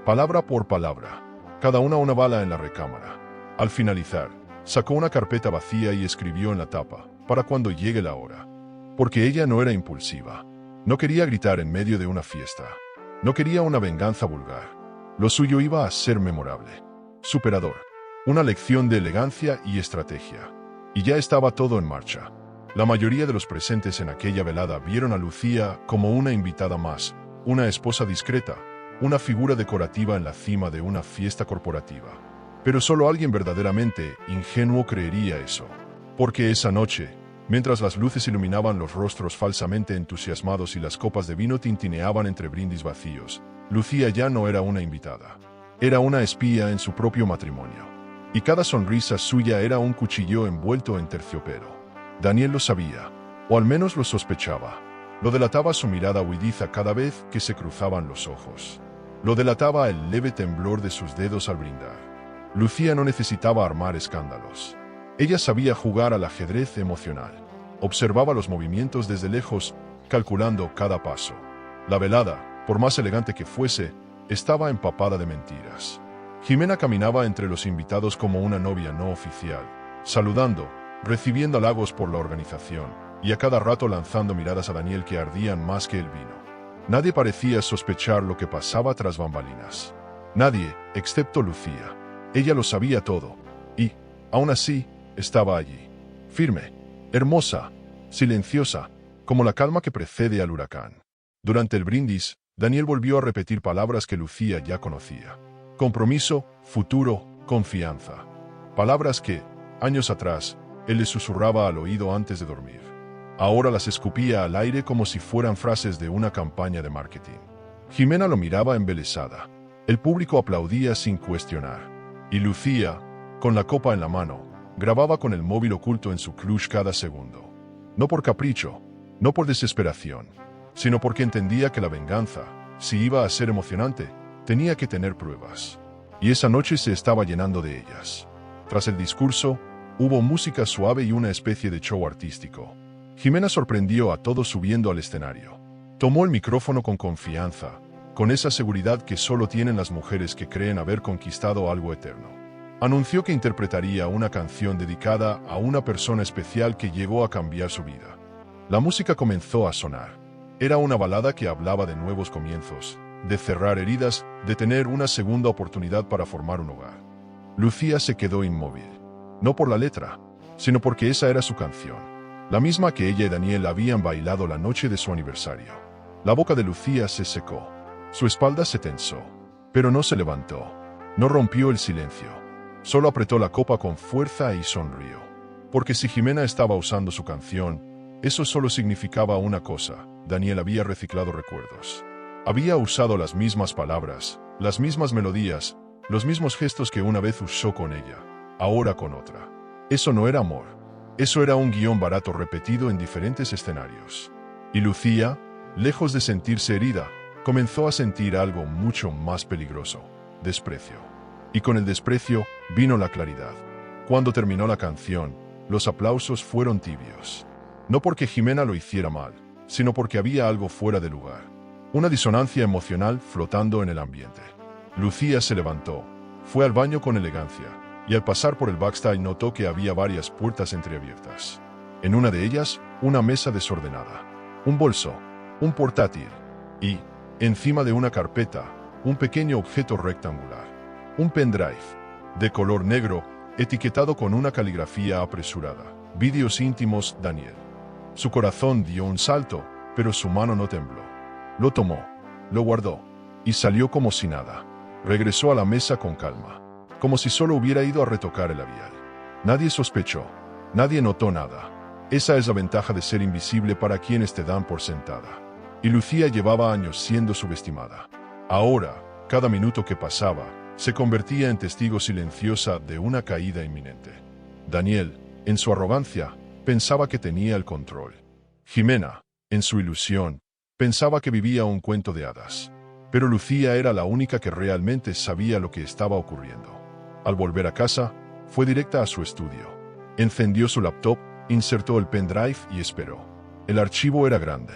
Palabra por palabra, cada una bala en la recámara. Al finalizar, sacó una carpeta vacía y escribió en la tapa: para cuando llegue la hora. Porque ella no era impulsiva. No quería gritar en medio de una fiesta. No quería una venganza vulgar. Lo suyo iba a ser memorable, superador. Una lección de elegancia y estrategia. Y ya estaba todo en marcha. La mayoría de los presentes en aquella velada vieron a Lucía como una invitada más, una esposa discreta, una figura decorativa en la cima de una fiesta corporativa. Pero solo alguien verdaderamente ingenuo creería eso. Porque esa noche, mientras las luces iluminaban los rostros falsamente entusiasmados y las copas de vino tintineaban entre brindis vacíos, Lucía ya no era una invitada. Era una espía en su propio matrimonio. Y cada sonrisa suya era un cuchillo envuelto en terciopelo. Daniel lo sabía, o al menos lo sospechaba. Lo delataba su mirada huidiza cada vez que se cruzaban los ojos. Lo delataba el leve temblor de sus dedos al brindar. Lucía no necesitaba armar escándalos. Ella sabía jugar al ajedrez emocional. Observaba los movimientos desde lejos, calculando cada paso. La velada, por más elegante que fuese, estaba empapada de mentiras. Jimena caminaba entre los invitados como una novia no oficial, saludando, recibiendo halagos por la organización, y a cada rato lanzando miradas a Daniel que ardían más que el vino. Nadie parecía sospechar lo que pasaba tras bambalinas. Nadie, excepto Lucía. Ella lo sabía todo, y, aún así, estaba allí. Firme, hermosa, silenciosa, como la calma que precede al huracán. Durante el brindis, Daniel volvió a repetir palabras que Lucía ya conocía. Compromiso, futuro, confianza. Palabras que, años atrás, él le susurraba al oído antes de dormir. Ahora las escupía al aire como si fueran frases de una campaña de marketing. Jimena lo miraba embelesada. El público aplaudía sin cuestionar. Y Lucía, con la copa en la mano, grababa con el móvil oculto en su clutch cada segundo. No por capricho, no por desesperación, sino porque entendía que la venganza, si iba a ser emocionante, tenía que tener pruebas. Y esa noche se estaba llenando de ellas. Tras el discurso, hubo música suave y una especie de show artístico. Jimena sorprendió a todos subiendo al escenario. Tomó el micrófono con confianza, con esa seguridad que solo tienen las mujeres que creen haber conquistado algo eterno. Anunció que interpretaría una canción dedicada a una persona especial que llegó a cambiar su vida. La música comenzó a sonar. Era una balada que hablaba de nuevos comienzos, de cerrar heridas, de tener una segunda oportunidad para formar un hogar. Lucía se quedó inmóvil. No por la letra, sino porque esa era su canción. La misma que ella y Daniel habían bailado la noche de su aniversario. La boca de Lucía se secó. Su espalda se tensó. Pero no se levantó. No rompió el silencio. Solo apretó la copa con fuerza y sonrió. Porque si Jimena estaba usando su canción, eso solo significaba una cosa: Daniel había reciclado recuerdos. Había usado las mismas palabras, las mismas melodías, los mismos gestos que una vez usó con ella, ahora con otra. Eso no era amor. Eso era un guión barato repetido en diferentes escenarios. Y Lucía, lejos de sentirse herida, comenzó a sentir algo mucho más peligroso: desprecio. Y con el desprecio vino la claridad. Cuando terminó la canción, los aplausos fueron tibios. No porque Jimena lo hiciera mal, sino porque había algo fuera de lugar. Una disonancia emocional flotando en el ambiente. Lucía se levantó, fue al baño con elegancia, y al pasar por el backstage notó que había varias puertas entreabiertas. En una de ellas, una mesa desordenada, un bolso, un portátil y, encima de una carpeta, un pequeño objeto rectangular, un pendrive, de color negro, etiquetado con una caligrafía apresurada. Vídeos íntimos, Daniel. Su corazón dio un salto, pero su mano no tembló. Lo tomó, lo guardó, y salió como si nada. Regresó a la mesa con calma, como si solo hubiera ido a retocar el labial. Nadie sospechó, nadie notó nada. Esa es la ventaja de ser invisible para quienes te dan por sentada. Y Lucía llevaba años siendo subestimada. Ahora, cada minuto que pasaba, se convertía en testigo silenciosa de una caída inminente. Daniel, en su arrogancia, pensaba que tenía el control. Jimena, en su ilusión, pensaba que vivía un cuento de hadas. Pero Lucía era la única que realmente sabía lo que estaba ocurriendo. Al volver a casa, fue directa a su estudio. Encendió su laptop, insertó el pendrive y esperó. El archivo era grande.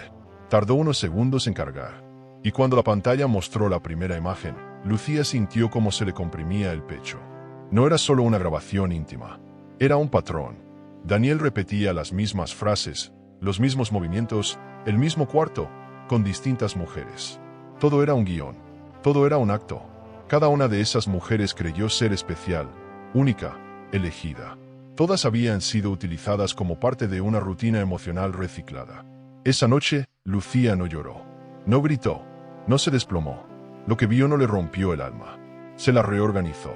Tardó unos segundos en cargar. Y cuando la pantalla mostró la primera imagen, Lucía sintió cómo se le comprimía el pecho. No era solo una grabación íntima. Era un patrón. Daniel repetía las mismas frases, los mismos movimientos, el mismo cuarto, con distintas mujeres. Todo era un guión. Todo era un acto. Cada una de esas mujeres creyó ser especial, única, elegida. Todas habían sido utilizadas como parte de una rutina emocional reciclada. Esa noche, Lucía no lloró. No gritó. No se desplomó. Lo que vio no le rompió el alma. Se la reorganizó.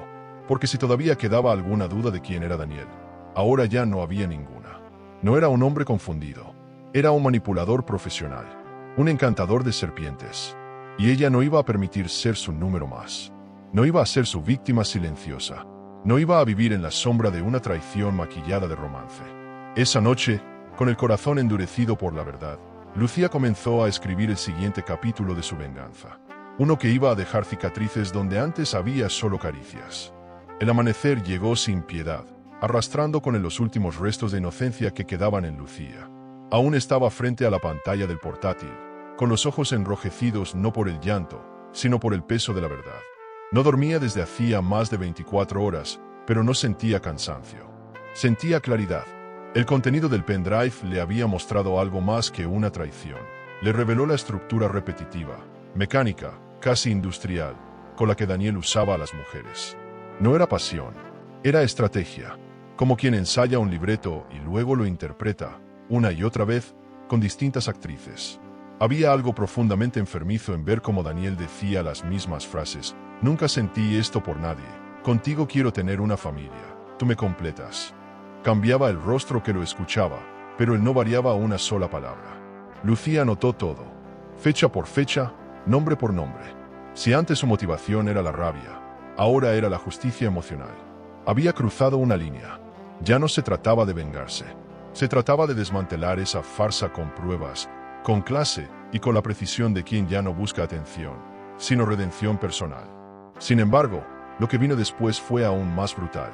Porque si todavía quedaba alguna duda de quién era Daniel, ahora ya no había ninguna. No era un hombre confundido. Era un manipulador profesional. Un encantador de serpientes. Y ella no iba a permitir ser su número más. No iba a ser su víctima silenciosa. No iba a vivir en la sombra de una traición maquillada de romance. Esa noche, con el corazón endurecido por la verdad, Lucía comenzó a escribir el siguiente capítulo de su venganza. Uno que iba a dejar cicatrices donde antes había solo caricias. El amanecer llegó sin piedad, arrastrando con él los últimos restos de inocencia que quedaban en Lucía. Aún estaba frente a la pantalla del portátil, con los ojos enrojecidos no por el llanto, sino por el peso de la verdad. No dormía desde hacía más de 24 horas, pero no sentía cansancio. Sentía claridad. El contenido del pendrive le había mostrado algo más que una traición. Le reveló la estructura repetitiva, mecánica, casi industrial, con la que Daniel usaba a las mujeres. No era pasión, era estrategia, como quien ensaya un libreto y luego lo interpreta, una y otra vez, con distintas actrices. Había algo profundamente enfermizo en ver cómo Daniel decía las mismas frases. Nunca sentí esto por nadie. Contigo quiero tener una familia. Tú me completas. Cambiaba el rostro que lo escuchaba, pero él no variaba una sola palabra. Lucía anotó todo. Fecha por fecha, nombre por nombre. Si antes su motivación era la rabia, ahora era la justicia emocional. Había cruzado una línea. Ya no se trataba de vengarse. Se trataba de desmantelar esa farsa con pruebas, con clase y con la precisión de quien ya no busca atención, sino redención personal. Sin embargo, lo que vino después fue aún más brutal.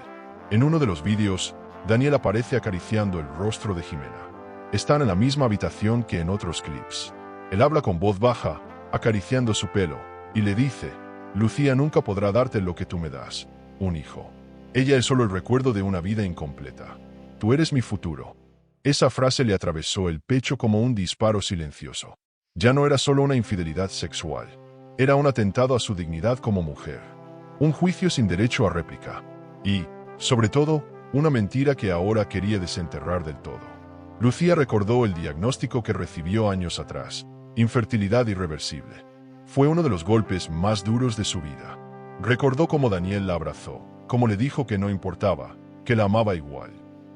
En uno de los vídeos, Daniel aparece acariciando el rostro de Jimena. Están en la misma habitación que en otros clips. Él habla con voz baja, acariciando su pelo, y le dice: Lucía nunca podrá darte lo que tú me das, un hijo. Ella es solo el recuerdo de una vida incompleta. Tú eres mi futuro. Esa frase le atravesó el pecho como un disparo silencioso. Ya no era solo una infidelidad sexual. Era un atentado a su dignidad como mujer. Un juicio sin derecho a réplica. Y, sobre todo, una mentira que ahora quería desenterrar del todo. Lucía recordó el diagnóstico que recibió años atrás: infertilidad irreversible. Fue uno de los golpes más duros de su vida. Recordó cómo Daniel la abrazó, cómo le dijo que no importaba, que la amaba igual,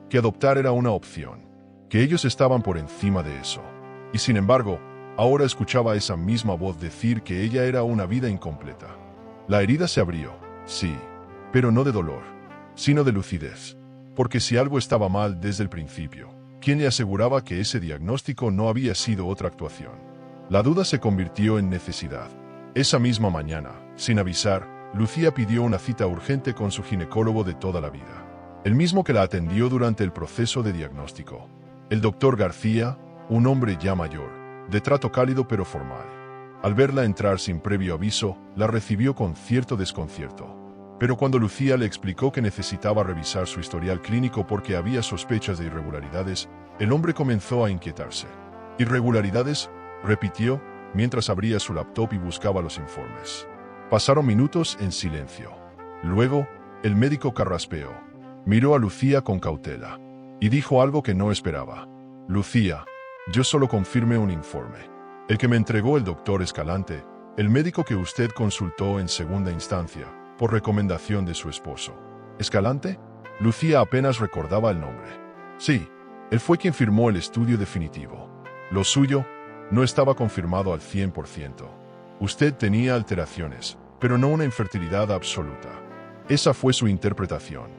que adoptar era una opción, que ellos estaban por encima de eso. Y sin embargo, ahora escuchaba esa misma voz decir que ella era una vida incompleta. La herida se abrió, sí, pero no de dolor, sino de lucidez. Porque si algo estaba mal desde el principio, ¿quién le aseguraba que ese diagnóstico no había sido otra actuación? La duda se convirtió en necesidad. Esa misma mañana, sin avisar, Lucía pidió una cita urgente con su ginecólogo de toda la vida. El mismo que la atendió durante el proceso de diagnóstico. El doctor García, un hombre ya mayor, de trato cálido pero formal. Al verla entrar sin previo aviso, la recibió con cierto desconcierto. Pero cuando Lucía le explicó que necesitaba revisar su historial clínico porque había sospechas de irregularidades, El hombre comenzó a inquietarse. Irregularidades, repitió, mientras abría su laptop y buscaba los informes. Pasaron minutos en silencio. Luego, el médico carraspeó. Miró a Lucía con cautela. Y dijo algo que no esperaba. Lucía, yo solo confirmé un informe. El que me entregó el doctor Escalante, el médico que usted consultó en segunda instancia, por recomendación de su esposo. ¿Escalante? Lucía apenas recordaba el nombre. Sí, él fue quien firmó el estudio definitivo. Lo suyo no estaba confirmado al 100%. Usted tenía alteraciones, pero no una infertilidad absoluta. Esa fue su interpretación.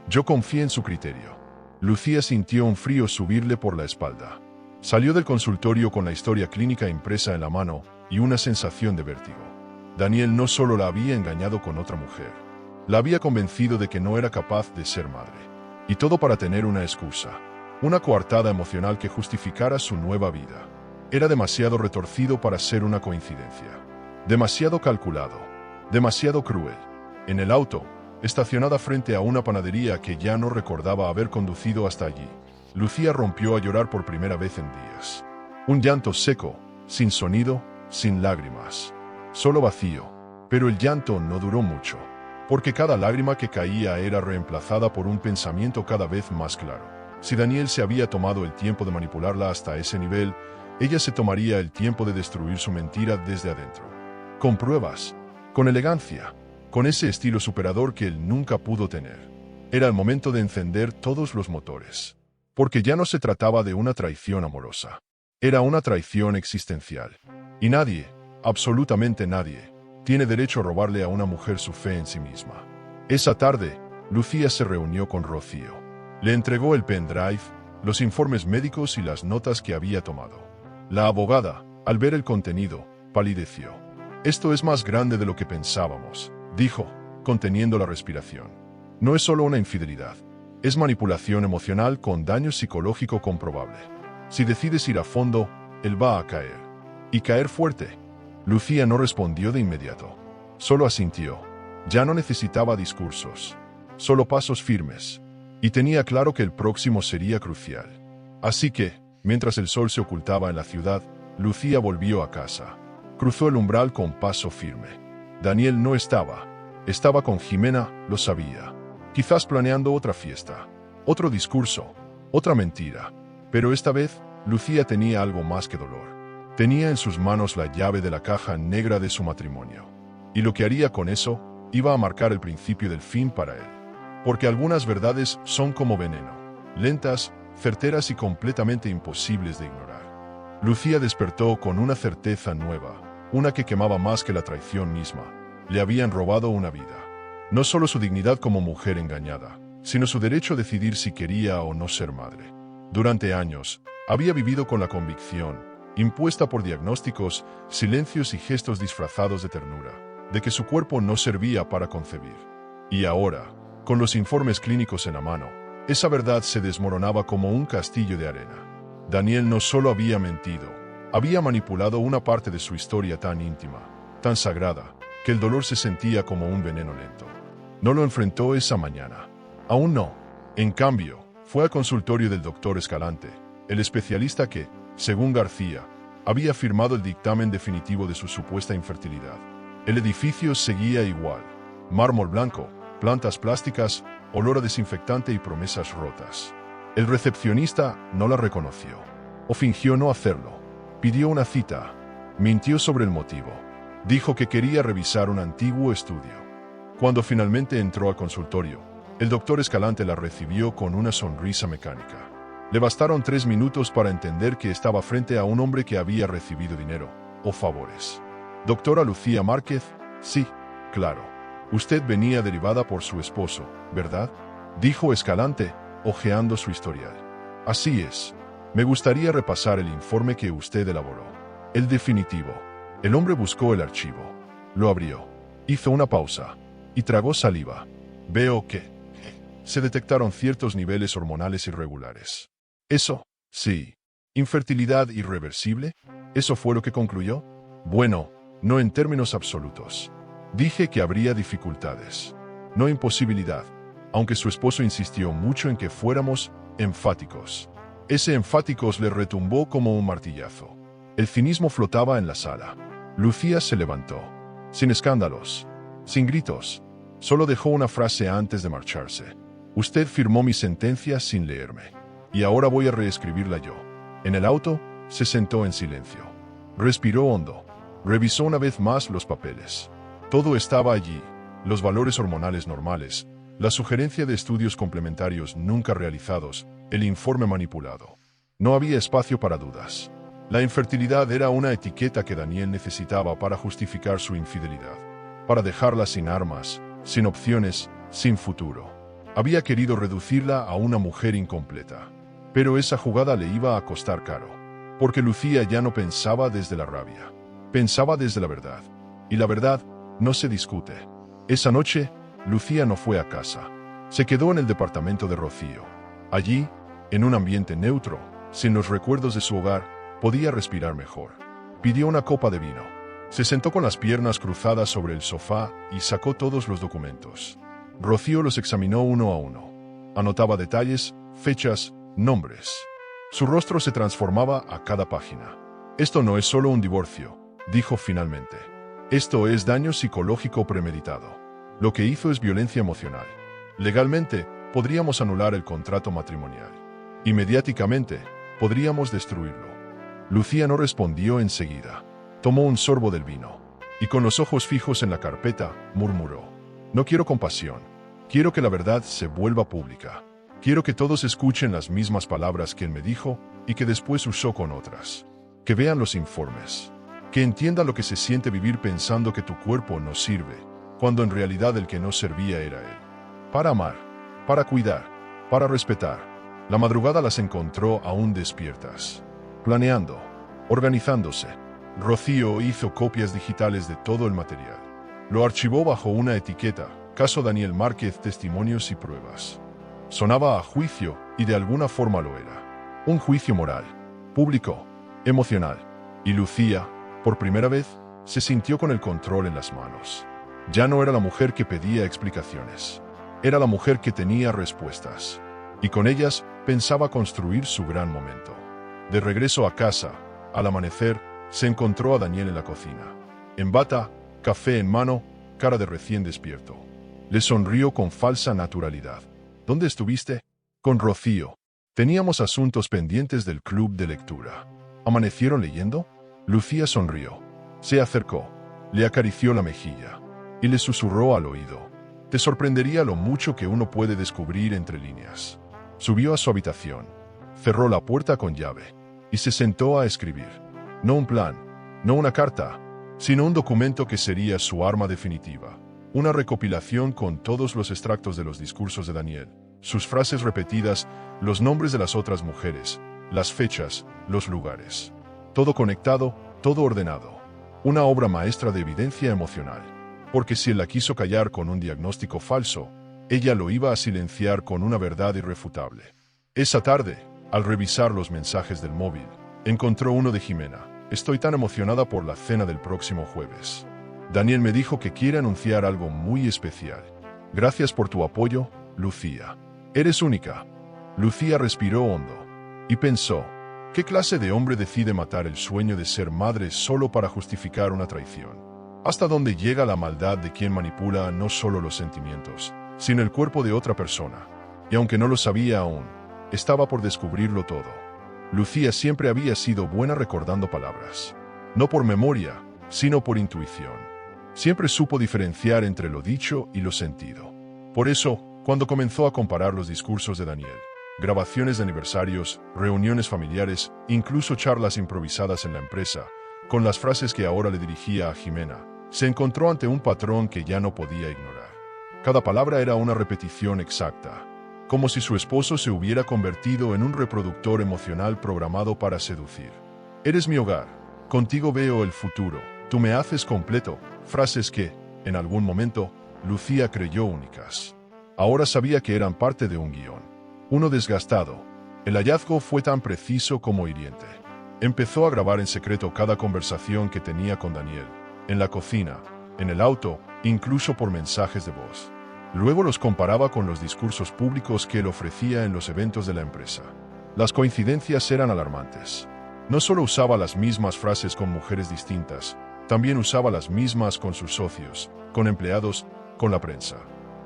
Yo confié en su criterio. Lucía sintió un frío subirle por la espalda. Salió del consultorio con la historia clínica impresa en la mano y una sensación de vértigo. Daniel no solo la había engañado con otra mujer, la había convencido de que no era capaz de ser madre. Y todo para tener una excusa, una coartada emocional que justificara su nueva vida. Era demasiado retorcido para ser una coincidencia. Demasiado calculado, demasiado cruel. En el auto, estacionada frente a una panadería que ya no recordaba haber conducido hasta allí, Lucía rompió a llorar por primera vez en días. Un llanto seco, sin sonido, sin lágrimas. Solo vacío. Pero el llanto no duró mucho, porque cada lágrima que caía era reemplazada por un pensamiento cada vez más claro. Si Daniel se había tomado el tiempo de manipularla hasta ese nivel, ella se tomaría el tiempo de destruir su mentira desde adentro. Con pruebas, con elegancia, con ese estilo superador que él nunca pudo tener. Era el momento de encender todos los motores. Porque ya no se trataba de una traición amorosa. Era una traición existencial. Y nadie, absolutamente nadie, tiene derecho a robarle a una mujer su fe en sí misma. Esa tarde, Lucía se reunió con Rocío. Le entregó el pendrive, los informes médicos y las notas que había tomado. La abogada, al ver el contenido, palideció. Esto es más grande de lo que pensábamos, dijo, conteniendo la respiración. No es solo una infidelidad. Es manipulación emocional con daño psicológico comprobable. Si decides ir a fondo, él va a caer. Y caer fuerte. Lucía no respondió de inmediato. Solo asintió. Ya no necesitaba discursos. Solo pasos firmes. Y tenía claro que el próximo sería crucial. Así que, mientras el sol se ocultaba en la ciudad, Lucía volvió a casa. Cruzó el umbral con paso firme. Daniel no estaba. Estaba con Jimena, lo sabía. Quizás planeando otra fiesta, otro discurso, otra mentira. Pero esta vez, Lucía tenía algo más que dolor. Tenía en sus manos la llave de la caja negra de su matrimonio. Y lo que haría con eso, iba a marcar el principio del fin para él. Porque algunas verdades son como veneno, lentas, certeras y completamente imposibles de ignorar. Lucía despertó con una certeza nueva, una que quemaba más que la traición misma. Le habían robado una vida. No solo su dignidad como mujer engañada, sino su derecho a decidir si quería o no ser madre. Durante años, había vivido con la convicción, impuesta por diagnósticos, silencios y gestos disfrazados de ternura, de que su cuerpo no servía para concebir. Y ahora, con los informes clínicos en la mano, esa verdad se desmoronaba como un castillo de arena. Daniel no solo había mentido, había manipulado una parte de su historia tan íntima, tan sagrada, que el dolor se sentía como un veneno lento. No lo enfrentó esa mañana. Aún no. En cambio, fue al consultorio del doctor Escalante, el especialista que, según García, había firmado el dictamen definitivo de su supuesta infertilidad. El edificio seguía igual. Mármol blanco, plantas plásticas, olor a desinfectante y promesas rotas. El recepcionista no la reconoció. O fingió no hacerlo. Pidió una cita. Mintió sobre el motivo. Dijo que quería revisar un antiguo estudio. Cuando finalmente entró al consultorio, el doctor Escalante la recibió con una sonrisa mecánica. Le bastaron 3 minutos para entender que estaba frente a un hombre que había recibido dinero, o favores. Doctora Lucía Márquez, sí, claro. Usted venía derivada por su esposo, ¿verdad? Dijo Escalante, hojeando su historial. Así es. Me gustaría repasar el informe que usted elaboró. El definitivo. El hombre buscó el archivo. Lo abrió. Hizo una pausa. Y tragó saliva. Veo que se detectaron ciertos niveles hormonales irregulares. Eso, sí. ¿Infertilidad irreversible? ¿Eso fue lo que concluyó? Bueno, no en términos absolutos. Dije que habría dificultades. No imposibilidad, aunque su esposo insistió mucho en que fuéramos enfáticos. Ese enfáticos le retumbó como un martillazo. El cinismo flotaba en la sala. Lucía se levantó. Sin escándalos, sin gritos. Solo dejó una frase antes de marcharse. Usted firmó mi sentencia sin leerme. Y ahora voy a reescribirla yo. En el auto, se sentó en silencio. Respiró hondo. Revisó una vez más los papeles. Todo estaba allí. Los valores hormonales normales, la sugerencia de estudios complementarios nunca realizados, el informe manipulado. No había espacio para dudas. La infertilidad era una etiqueta que Daniel necesitaba para justificar su infidelidad, para dejarla sin armas, sin opciones, sin futuro. Había querido reducirla a una mujer incompleta. Pero esa jugada le iba a costar caro, porque Lucía ya no pensaba desde la rabia, pensaba desde la verdad. Y la verdad no se discute. Esa noche, Lucía no fue a casa. Se quedó en el departamento de Rocío. Allí, en un ambiente neutro, sin los recuerdos de su hogar, podía respirar mejor. Pidió una copa de vino. Se sentó con las piernas cruzadas sobre el sofá y sacó todos los documentos. Rocío los examinó uno a uno. Anotaba detalles, fechas, nombres. Su rostro se transformaba a cada página. Esto no es solo un divorcio, dijo finalmente. Esto es daño psicológico premeditado. Lo que hizo es violencia emocional. Legalmente, podríamos anular el contrato matrimonial. Y mediáticamente, podríamos destruirlo. Lucía no respondió enseguida. Tomó un sorbo del vino. Y con los ojos fijos en la carpeta, murmuró. No quiero compasión. Quiero que la verdad se vuelva pública. Quiero que todos escuchen las mismas palabras que él me dijo y que después usó con otras. Que vean los informes. Que entiendan lo que se siente vivir pensando que tu cuerpo no sirve, cuando en realidad el que no servía era él. Para amar, para cuidar, para respetar. La madrugada las encontró aún despiertas. Planeando, organizándose. Rocío hizo copias digitales de todo el material. Lo archivó bajo una etiqueta, caso Daniel Márquez, testimonios y pruebas. Sonaba a juicio, y de alguna forma lo era. Un juicio moral, público, emocional. Y Lucía, por primera vez, se sintió con el control en las manos. Ya no era la mujer que pedía explicaciones. Era la mujer que tenía respuestas. Y con ellas pensaba construir su gran momento. De regreso a casa, al amanecer, se encontró a Daniel en la cocina. En bata, café en mano, cara de recién despierto. Le sonrió con falsa naturalidad. ¿Dónde estuviste? Con Rocío. Teníamos asuntos pendientes del club de lectura. ¿Amanecieron leyendo? Lucía sonrió. Se acercó. Le acarició la mejilla. Y le susurró al oído. Te sorprendería lo mucho que uno puede descubrir entre líneas. Subió a su habitación. Cerró la puerta con llave. Y se sentó a escribir. No un plan, no una carta, sino un documento que sería su arma definitiva. Una recopilación con todos los extractos de los discursos de Daniel, sus frases repetidas, los nombres de las otras mujeres, las fechas, los lugares. Todo conectado, todo ordenado. Una obra maestra de evidencia emocional. Porque si él la quiso callar con un diagnóstico falso, ella lo iba a silenciar con una verdad irrefutable. Esa tarde, al revisar los mensajes del móvil, encontró uno de Jimena. Estoy tan emocionada por la cena del próximo jueves. Daniel me dijo que quiere anunciar algo muy especial. Gracias por tu apoyo, Lucía. Eres única. Lucía respiró hondo y pensó, ¿qué clase de hombre decide matar el sueño de ser madre solo para justificar una traición? ¿Hasta dónde llega la maldad de quien manipula no solo los sentimientos, sino el cuerpo de otra persona? Y aunque no lo sabía aún, estaba por descubrirlo todo. Lucía siempre había sido buena recordando palabras. No por memoria, sino por intuición. Siempre supo diferenciar entre lo dicho y lo sentido. Por eso, cuando comenzó a comparar los discursos de Daniel, grabaciones de aniversarios, reuniones familiares, incluso charlas improvisadas en la empresa, con las frases que ahora le dirigía a Jimena, se encontró ante un patrón que ya no podía ignorar. Cada palabra era una repetición exacta, como si su esposo se hubiera convertido en un reproductor emocional programado para seducir. Eres mi hogar, contigo veo el futuro, tú me haces completo, frases que, en algún momento, Lucía creyó únicas. Ahora sabía que eran parte de un guión. Uno desgastado. El hallazgo fue tan preciso como hiriente. Empezó a grabar en secreto cada conversación que tenía con Daniel, en la cocina, en el auto, incluso por mensajes de voz. Luego los comparaba con los discursos públicos que él ofrecía en los eventos de la empresa. Las coincidencias eran alarmantes. No solo usaba las mismas frases con mujeres distintas, también usaba las mismas con sus socios, con empleados, con la prensa.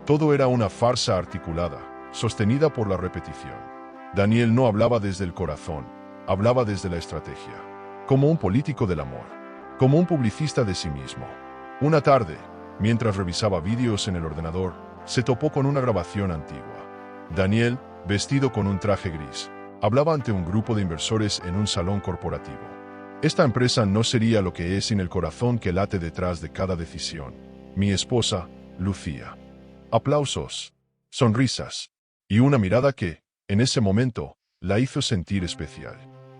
Todo era una farsa articulada, sostenida por la repetición. Daniel no hablaba desde el corazón, hablaba desde la estrategia. Como un político del amor, como un publicista de sí mismo. Una tarde, mientras revisaba vídeos en el ordenador, se topó con una grabación antigua. Daniel, vestido con un traje gris, hablaba ante un grupo de inversores en un salón corporativo. Esta empresa no sería lo que es sin el corazón que late detrás de cada decisión. Mi esposa, Lucía. Aplausos, sonrisas, y una mirada que, en ese momento, la hizo sentir especial.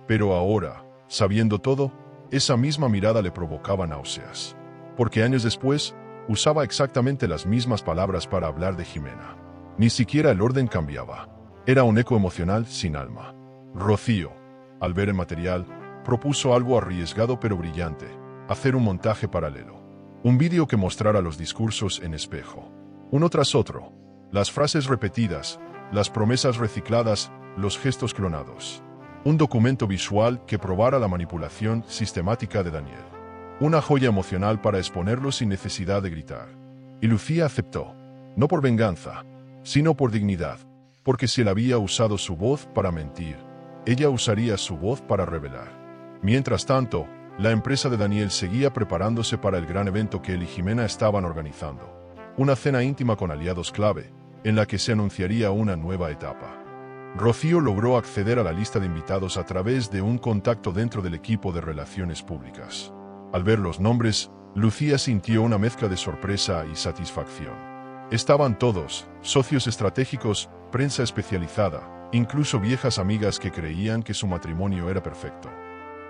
Pero ahora, sabiendo todo, esa misma mirada le provocaba náuseas. Porque años después, usaba exactamente las mismas palabras para hablar de Jimena. Ni siquiera el orden cambiaba. Era un eco emocional sin alma. Rocío, al ver el material, propuso algo arriesgado pero brillante: hacer un montaje paralelo. Un vídeo que mostrara los discursos en espejo. Uno tras otro. Las frases repetidas, las promesas recicladas, los gestos clonados. Un documento visual que probara la manipulación sistemática de Daniel. Una joya emocional para exponerlo sin necesidad de gritar. Y Lucía aceptó. No por venganza, sino por dignidad. Porque si él había usado su voz para mentir, ella usaría su voz para revelar. Mientras tanto, la empresa de Daniel seguía preparándose para el gran evento que él y Jimena estaban organizando. Una cena íntima con aliados clave, en la que se anunciaría una nueva etapa. Rocío logró acceder a la lista de invitados a través de un contacto dentro del equipo de relaciones públicas. Al ver los nombres, Lucía sintió una mezcla de sorpresa y satisfacción. Estaban todos, socios estratégicos, prensa especializada, incluso viejas amigas que creían que su matrimonio era perfecto.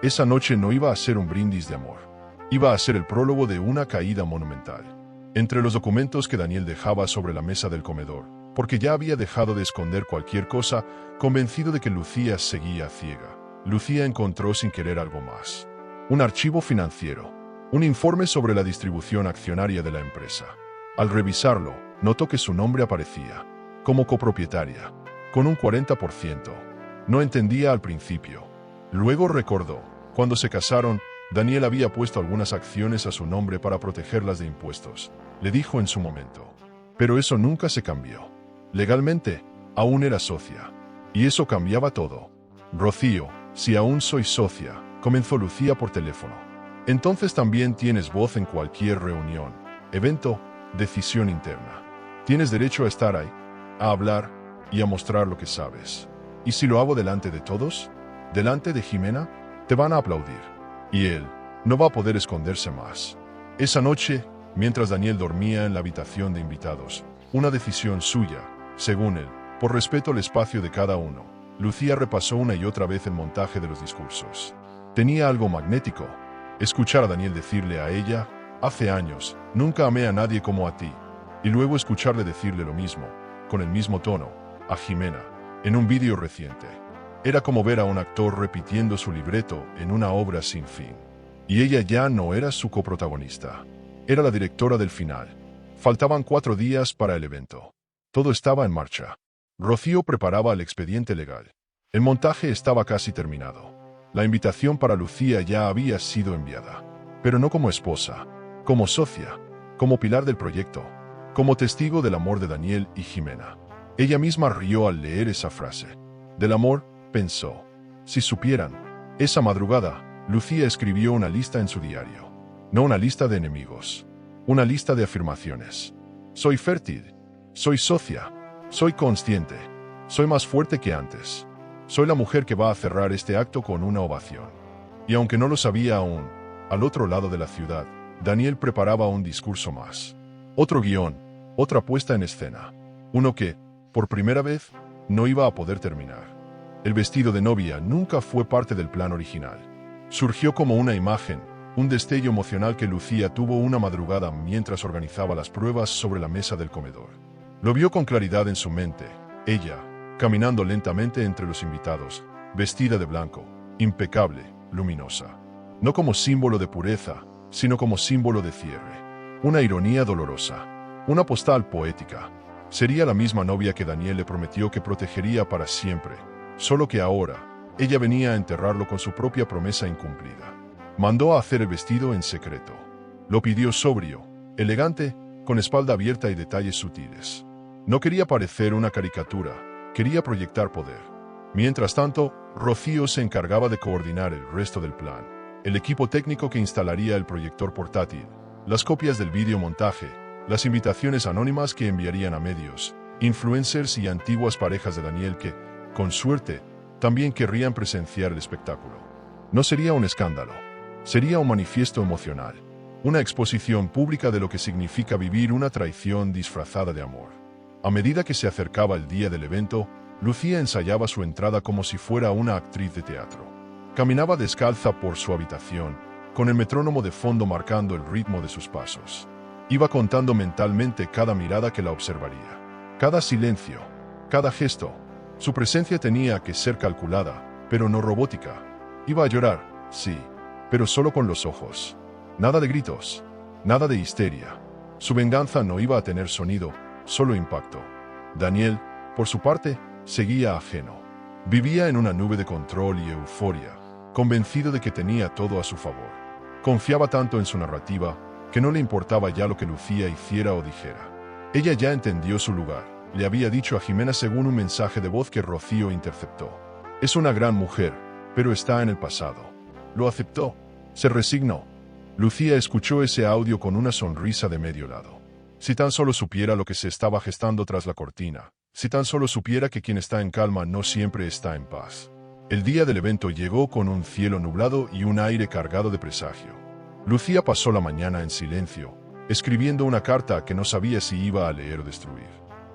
Esa noche no iba a ser un brindis de amor. Iba a ser el prólogo de una caída monumental. Entre los documentos que Daniel dejaba sobre la mesa del comedor, porque ya había dejado de esconder cualquier cosa, convencido de que Lucía seguía ciega, Lucía encontró sin querer algo más. Un archivo financiero. Un informe sobre la distribución accionaria de la empresa. Al revisarlo, notó que su nombre aparecía como copropietaria, con un 40%. No entendía al principio. Luego recordó, cuando se casaron, Daniel había puesto algunas acciones a su nombre para protegerlas de impuestos, le dijo en su momento. Pero eso nunca se cambió. Legalmente, aún era socia. Y eso cambiaba todo. Rocío, si aún soy socia, comenzó Lucía por teléfono. Entonces también tienes voz en cualquier reunión, evento, decisión interna. Tienes derecho a estar ahí, a hablar y a mostrar lo que sabes. ¿Y si lo hago delante de todos? ¿Delante de Jimena? Te van a aplaudir. Y él no va a poder esconderse más. Esa noche, mientras Daniel dormía en la habitación de invitados, una decisión suya, según él, por respeto al espacio de cada uno, Lucía repasó una y otra vez el montaje de los discursos. Tenía algo magnético. Escuchar a Daniel decirle a ella, hace años, nunca amé a nadie como a ti. Y luego escucharle decirle lo mismo, con el mismo tono, a Jimena, en un vídeo reciente. Era como ver a un actor repitiendo su libreto en una obra sin fin. Y ella ya no era su coprotagonista. Era la directora del final. Faltaban 4 días para el evento. Todo estaba en marcha. Rocío preparaba el expediente legal. El montaje estaba casi terminado. La invitación para Lucía ya había sido enviada. Pero no como esposa, como socia, como pilar del proyecto, como testigo del amor de Daniel y Jimena. Ella misma rió al leer esa frase. Del amor, pensó. Si supieran. Esa madrugada, Lucía escribió una lista en su diario. No una lista de enemigos. Una lista de afirmaciones. Soy fértil. Soy socia. Soy consciente. Soy más fuerte que antes. Soy la mujer que va a cerrar este acto con una ovación. Y aunque no lo sabía aún, al otro lado de la ciudad, Daniel preparaba un discurso más. Otro guión, otra puesta en escena. Uno que, por primera vez, no iba a poder terminar. El vestido de novia nunca fue parte del plan original. Surgió como una imagen, un destello emocional que Lucía tuvo una madrugada mientras organizaba las pruebas sobre la mesa del comedor. Lo vio con claridad en su mente, ella, caminando lentamente entre los invitados, vestida de blanco, impecable, luminosa. No como símbolo de pureza, sino como símbolo de cierre. Una ironía dolorosa, una postal poética. Sería la misma novia que Daniel le prometió que protegería para siempre, solo que ahora, ella venía a enterrarlo con su propia promesa incumplida. Mandó a hacer el vestido en secreto. Lo pidió sobrio, elegante, con espalda abierta y detalles sutiles. No quería parecer una caricatura, quería proyectar poder. Mientras tanto, Rocío se encargaba de coordinar el resto del plan. El equipo técnico que instalaría el proyector portátil, las copias del videomontaje, las invitaciones anónimas que enviarían a medios, influencers y antiguas parejas de Daniel que, con suerte, también querrían presenciar el espectáculo. No sería un escándalo, sería un manifiesto emocional, una exposición pública de lo que significa vivir una traición disfrazada de amor. A medida que se acercaba el día del evento, Lucía ensayaba su entrada como si fuera una actriz de teatro. Caminaba descalza por su habitación, con el metrónomo de fondo marcando el ritmo de sus pasos. Iba contando mentalmente cada mirada que la observaría, cada silencio, cada gesto. Su presencia tenía que ser calculada, pero no robótica. Iba a llorar, sí, pero solo con los ojos. Nada de gritos, nada de histeria. Su venganza no iba a tener sonido, solo impacto. Daniel, por su parte, seguía ajeno. Vivía en una nube de control y euforia, convencido de que tenía todo a su favor. Confiaba tanto en su narrativa, que no le importaba ya lo que Lucía hiciera o dijera. Ella ya entendió su lugar, le había dicho a Jimena según un mensaje de voz que Rocío interceptó. Es una gran mujer, pero está en el pasado. Lo aceptó, se resignó. Lucía escuchó ese audio con una sonrisa de medio lado. Si tan solo supiera lo que se estaba gestando tras la cortina, si tan solo supiera que quien está en calma no siempre está en paz. El día del evento llegó con un cielo nublado y un aire cargado de presagio. Lucía pasó la mañana en silencio, escribiendo una carta que no sabía si iba a leer o destruir.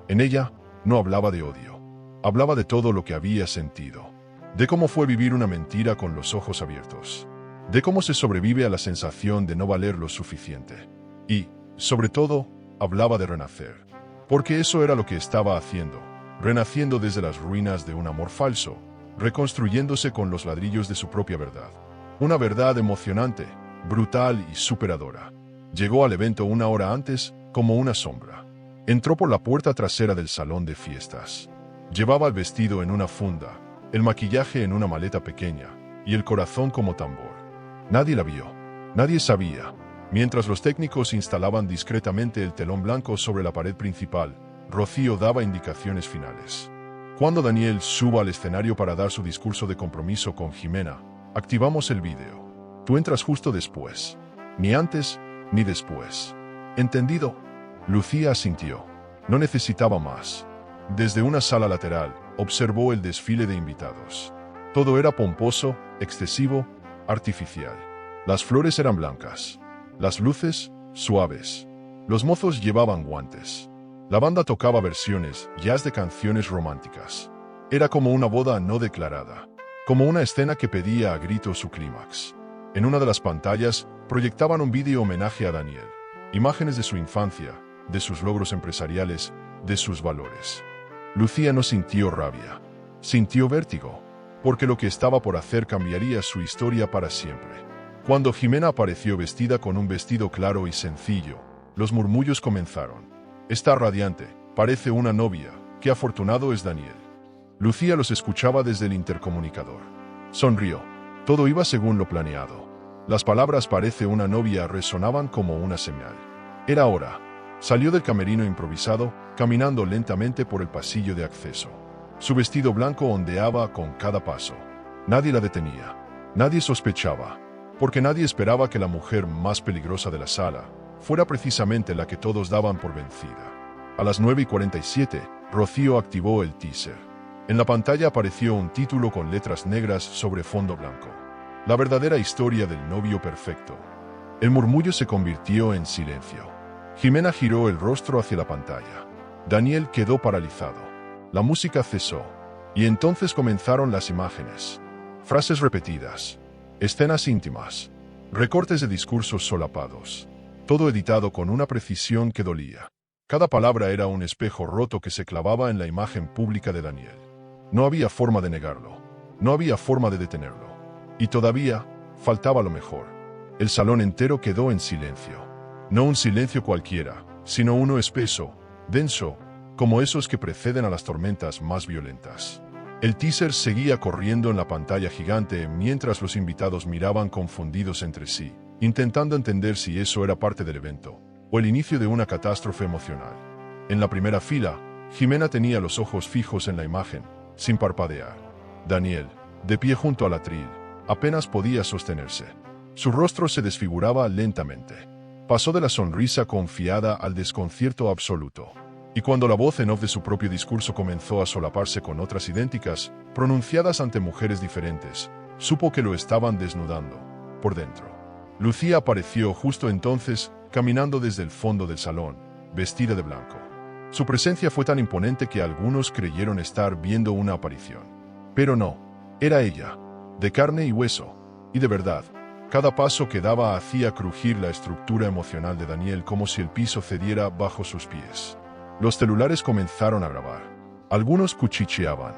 En ella, no hablaba de odio. Hablaba de todo lo que había sentido. De cómo fue vivir una mentira con los ojos abiertos. De cómo se sobrevive a la sensación de no valer lo suficiente. Y, sobre todo, hablaba de renacer. Porque eso era lo que estaba haciendo. Renaciendo desde las ruinas de un amor falso. Reconstruyéndose con los ladrillos de su propia verdad. Una verdad emocionante, brutal y superadora. Llegó al evento una hora antes, como una sombra. Entró por la puerta trasera del salón de fiestas. Llevaba el vestido en una funda, el maquillaje en una maleta pequeña, y el corazón como tambor. Nadie la vio. Nadie sabía. Mientras los técnicos instalaban discretamente el telón blanco sobre la pared principal, Rocío daba indicaciones finales. Cuando Daniel suba al escenario para dar su discurso de compromiso con Jimena, activamos el vídeo. Tú entras justo después. Ni antes, ni después. ¿Entendido? Lucía asintió. No necesitaba más. Desde una sala lateral, observó el desfile de invitados. Todo era pomposo, excesivo, artificial. Las flores eran blancas. Las luces, suaves. Los mozos llevaban guantes. La banda tocaba versiones, jazz de canciones románticas. Era como una boda no declarada. Como una escena que pedía a gritos su clímax. En una de las pantallas, proyectaban un vídeo homenaje a Daniel. Imágenes de su infancia, de sus logros empresariales, de sus valores. Lucía no sintió rabia. Sintió vértigo. Porque lo que estaba por hacer cambiaría su historia para siempre. Cuando Jimena apareció vestida con un vestido claro y sencillo, los murmullos comenzaron. Está radiante, parece una novia, qué afortunado es Daniel. Lucía los escuchaba desde el intercomunicador. Sonrió. Todo iba según lo planeado. Las palabras parece una novia resonaban como una señal. Era hora. Salió del camerino improvisado, caminando lentamente por el pasillo de acceso. Su vestido blanco ondeaba con cada paso. Nadie la detenía. Nadie sospechaba. Porque nadie esperaba que la mujer más peligrosa de la sala fuera precisamente la que todos daban por vencida. A las 9:47, Rocío activó el teaser. En la pantalla apareció un título con letras negras sobre fondo blanco. La verdadera historia del novio perfecto. El murmullo se convirtió en silencio. Jimena giró el rostro hacia la pantalla. Daniel quedó paralizado. La música cesó. Y entonces comenzaron las imágenes. Frases repetidas. Escenas íntimas. Recortes de discursos solapados. Todo editado con una precisión que dolía. Cada palabra era un espejo roto que se clavaba en la imagen pública de Daniel. No había forma de negarlo. No había forma de detenerlo. Y todavía, faltaba lo mejor. El salón entero quedó en silencio. No un silencio cualquiera, sino uno espeso, denso, como esos que preceden a las tormentas más violentas. El teaser seguía corriendo en la pantalla gigante mientras los invitados miraban confundidos entre sí, intentando entender si eso era parte del evento o el inicio de una catástrofe emocional. En la primera fila, Jimena tenía los ojos fijos en la imagen, sin parpadear. Daniel, de pie junto al atril, apenas podía sostenerse. Su rostro se desfiguraba lentamente. Pasó de la sonrisa confiada al desconcierto absoluto. Y cuando la voz en off de su propio discurso comenzó a solaparse con otras idénticas, pronunciadas ante mujeres diferentes, supo que lo estaban desnudando, por dentro. Lucía apareció justo entonces, caminando desde el fondo del salón, vestida de blanco. Su presencia fue tan imponente que algunos creyeron estar viendo una aparición. Pero no, era ella, de carne y hueso, y de verdad. Cada paso que daba hacía crujir la estructura emocional de Daniel como si el piso cediera bajo sus pies. Los celulares comenzaron a grabar. Algunos cuchicheaban,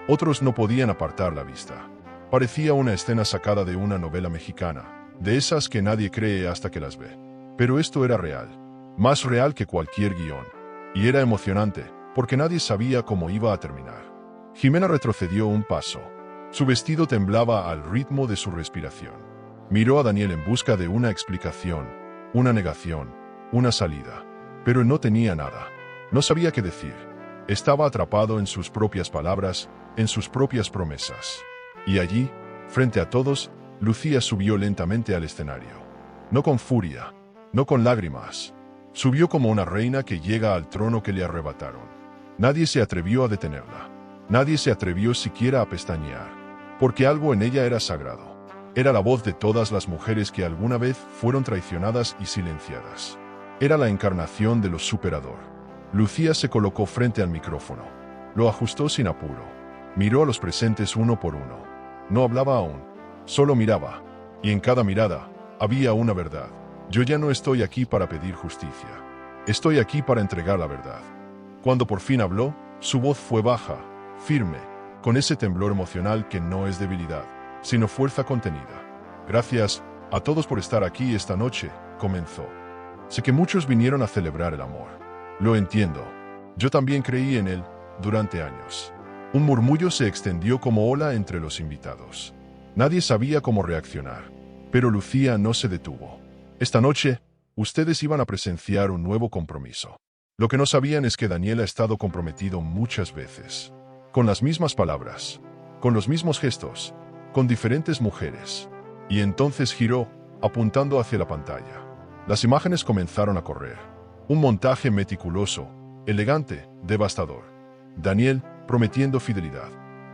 otros no podían apartar la vista. Parecía una escena sacada de una novela mexicana, de esas que nadie cree hasta que las ve. Pero esto era real, más real que cualquier guión. Y era emocionante, porque nadie sabía cómo iba a terminar. Jimena retrocedió un paso. Su vestido temblaba al ritmo de su respiración. Miró a Daniel en busca de una explicación, una negación, una salida. Pero no tenía nada. No sabía qué decir. Estaba atrapado en sus propias palabras, en sus propias promesas. Y allí, frente a todos, Lucía subió lentamente al escenario. No con furia, no con lágrimas. Subió como una reina que llega al trono que le arrebataron. Nadie se atrevió a detenerla. Nadie se atrevió siquiera a pestañear. Porque algo en ella era sagrado. Era la voz de todas las mujeres que alguna vez fueron traicionadas y silenciadas. Era la encarnación de lo superador. Lucía se colocó frente al micrófono. Lo ajustó sin apuro. Miró a los presentes uno por uno. No hablaba aún. Solo miraba. Y en cada mirada, había una verdad. Yo ya no estoy aquí para pedir justicia. Estoy aquí para entregar la verdad. Cuando por fin habló, su voz fue baja, firme, con ese temblor emocional que no es debilidad, sino fuerza contenida. Gracias a todos por estar aquí esta noche, comenzó. Sé que muchos vinieron a celebrar el amor. Lo entiendo. Yo también creí en él durante años. Un murmullo se extendió como ola entre los invitados. Nadie sabía cómo reaccionar, pero Lucía no se detuvo. Esta noche, ustedes iban a presenciar un nuevo compromiso. Lo que no sabían es que Daniel ha estado comprometido muchas veces. Con las mismas palabras, con los mismos gestos, con diferentes mujeres. Y entonces giró, apuntando hacia la pantalla. Las imágenes comenzaron a correr. Un montaje meticuloso, elegante, devastador. Daniel prometiendo fidelidad.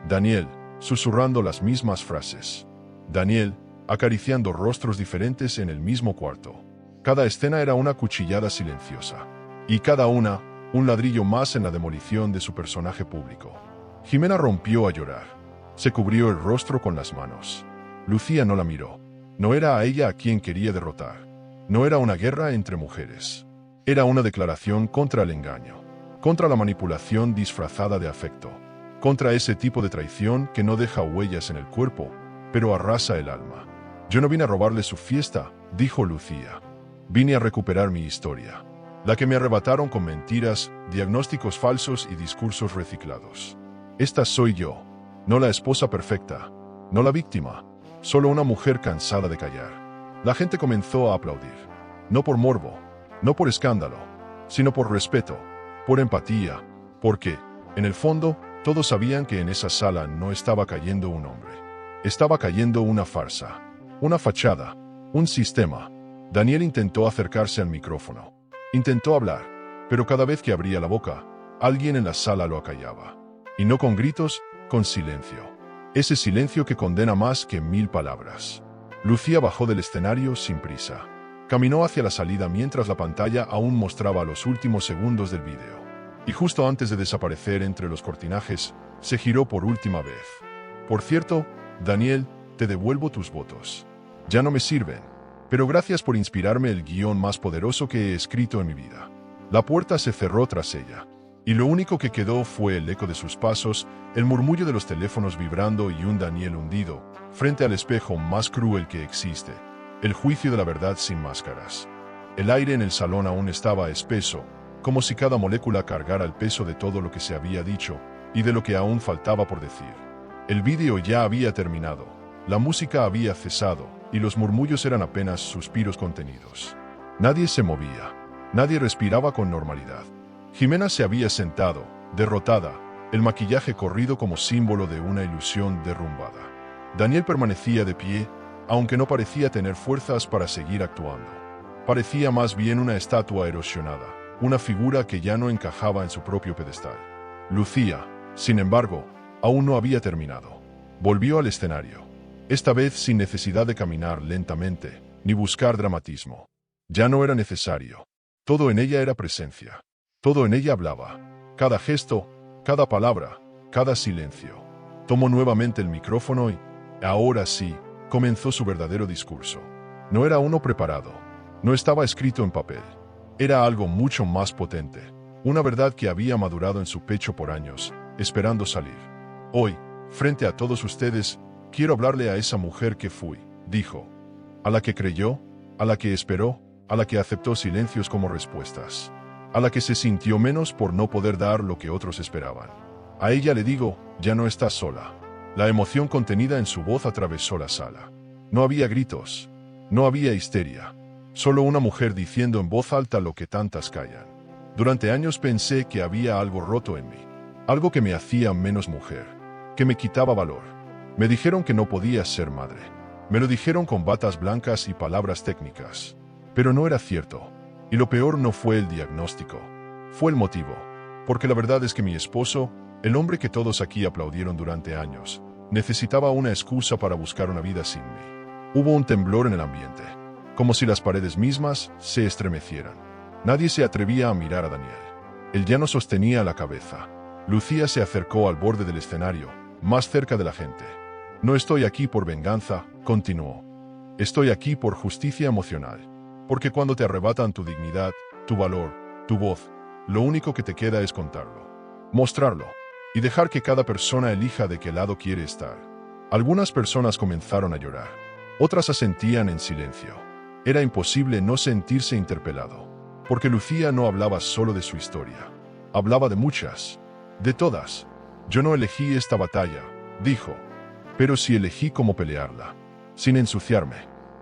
Daniel susurrando las mismas frases. Daniel acariciando rostros diferentes en el mismo cuarto. Cada escena era una cuchillada silenciosa. Y cada una, un ladrillo más en la demolición de su personaje público. Jimena rompió a llorar. Se cubrió el rostro con las manos. Lucía no la miró. No era a ella a quien quería derrotar. No era una guerra entre mujeres. Era una declaración contra el engaño, contra la manipulación disfrazada de afecto, contra ese tipo de traición que no deja huellas en el cuerpo, pero arrasa el alma. Yo no vine a robarle su fiesta, dijo Lucía. Vine a recuperar mi historia, la que me arrebataron con mentiras, diagnósticos falsos y discursos reciclados. Esta soy yo, no la esposa perfecta, no la víctima, solo una mujer cansada de callar. La gente comenzó a aplaudir, no por morbo, no por escándalo, sino por respeto, por empatía, porque, en el fondo, todos sabían que en esa sala no estaba cayendo un hombre. Estaba cayendo una farsa, una fachada, un sistema. Daniel intentó acercarse al micrófono. Intentó hablar, pero cada vez que abría la boca, alguien en la sala lo acallaba. Y no con gritos, con silencio. Ese silencio que condena más que 1000 palabras. Lucía bajó del escenario sin prisa. Caminó hacia la salida mientras la pantalla aún mostraba los últimos segundos del vídeo. Y justo antes de desaparecer entre los cortinajes, se giró por última vez. Por cierto, Daniel, te devuelvo tus votos. Ya no me sirven, pero gracias por inspirarme el guión más poderoso que he escrito en mi vida. La puerta se cerró tras ella, y lo único que quedó fue el eco de sus pasos, el murmullo de los teléfonos vibrando y un Daniel hundido, frente al espejo más cruel que existe. El juicio de la verdad sin máscaras. El aire en el salón aún estaba espeso, como si cada molécula cargara el peso de todo lo que se había dicho, y de lo que aún faltaba por decir. El vídeo ya había terminado, la música había cesado, y los murmullos eran apenas suspiros contenidos. Nadie se movía, nadie respiraba con normalidad. Jimena se había sentado, derrotada, el maquillaje corrido como símbolo de una ilusión derrumbada. Daniel permanecía de pie, aunque no parecía tener fuerzas para seguir actuando. Parecía más bien una estatua erosionada, una figura que ya no encajaba en su propio pedestal. Lucía, sin embargo, aún no había terminado. Volvió al escenario, esta vez sin necesidad de caminar lentamente, ni buscar dramatismo. Ya no era necesario. Todo en ella era presencia. Todo en ella hablaba. Cada gesto, cada palabra, cada silencio. Tomó nuevamente el micrófono y, ahora sí, comenzó su verdadero discurso. No era uno preparado. No estaba escrito en papel. Era algo mucho más potente. Una verdad que había madurado en su pecho por años, esperando salir. Hoy, frente a todos ustedes, quiero hablarle a esa mujer que fui, dijo. A la que creyó, a la que esperó, a la que aceptó silencios como respuestas. A la que se sintió menos por no poder dar lo que otros esperaban. A ella le digo, ya no estás sola. La emoción contenida en su voz atravesó la sala. No había gritos, no había histeria. Solo una mujer diciendo en voz alta lo que tantas callan. Durante años pensé que había algo roto en mí. Algo que me hacía menos mujer, que me quitaba valor. Me dijeron que no podía ser madre. Me lo dijeron con batas blancas y palabras técnicas. Pero no era cierto. Y lo peor no fue el diagnóstico. Fue el motivo. Porque la verdad es que mi esposo, el hombre que todos aquí aplaudieron durante años, necesitaba una excusa para buscar una vida sin mí. Hubo un temblor en el ambiente. Como si las paredes mismas se estremecieran. Nadie se atrevía a mirar a Daniel. Él ya no sostenía la cabeza. Lucía se acercó al borde del escenario, más cerca de la gente. No estoy aquí por venganza, continuó. Estoy aquí por justicia emocional. Porque cuando te arrebatan tu dignidad, tu valor, tu voz, lo único que te queda es contarlo. Mostrarlo. Y dejar que cada persona elija de qué lado quiere estar. Algunas personas comenzaron a llorar. Otras asentían en silencio. Era imposible no sentirse interpelado. Porque Lucía no hablaba solo de su historia. Hablaba de muchas. De todas. Yo no elegí esta batalla, dijo. Pero sí elegí cómo pelearla. Sin ensuciarme.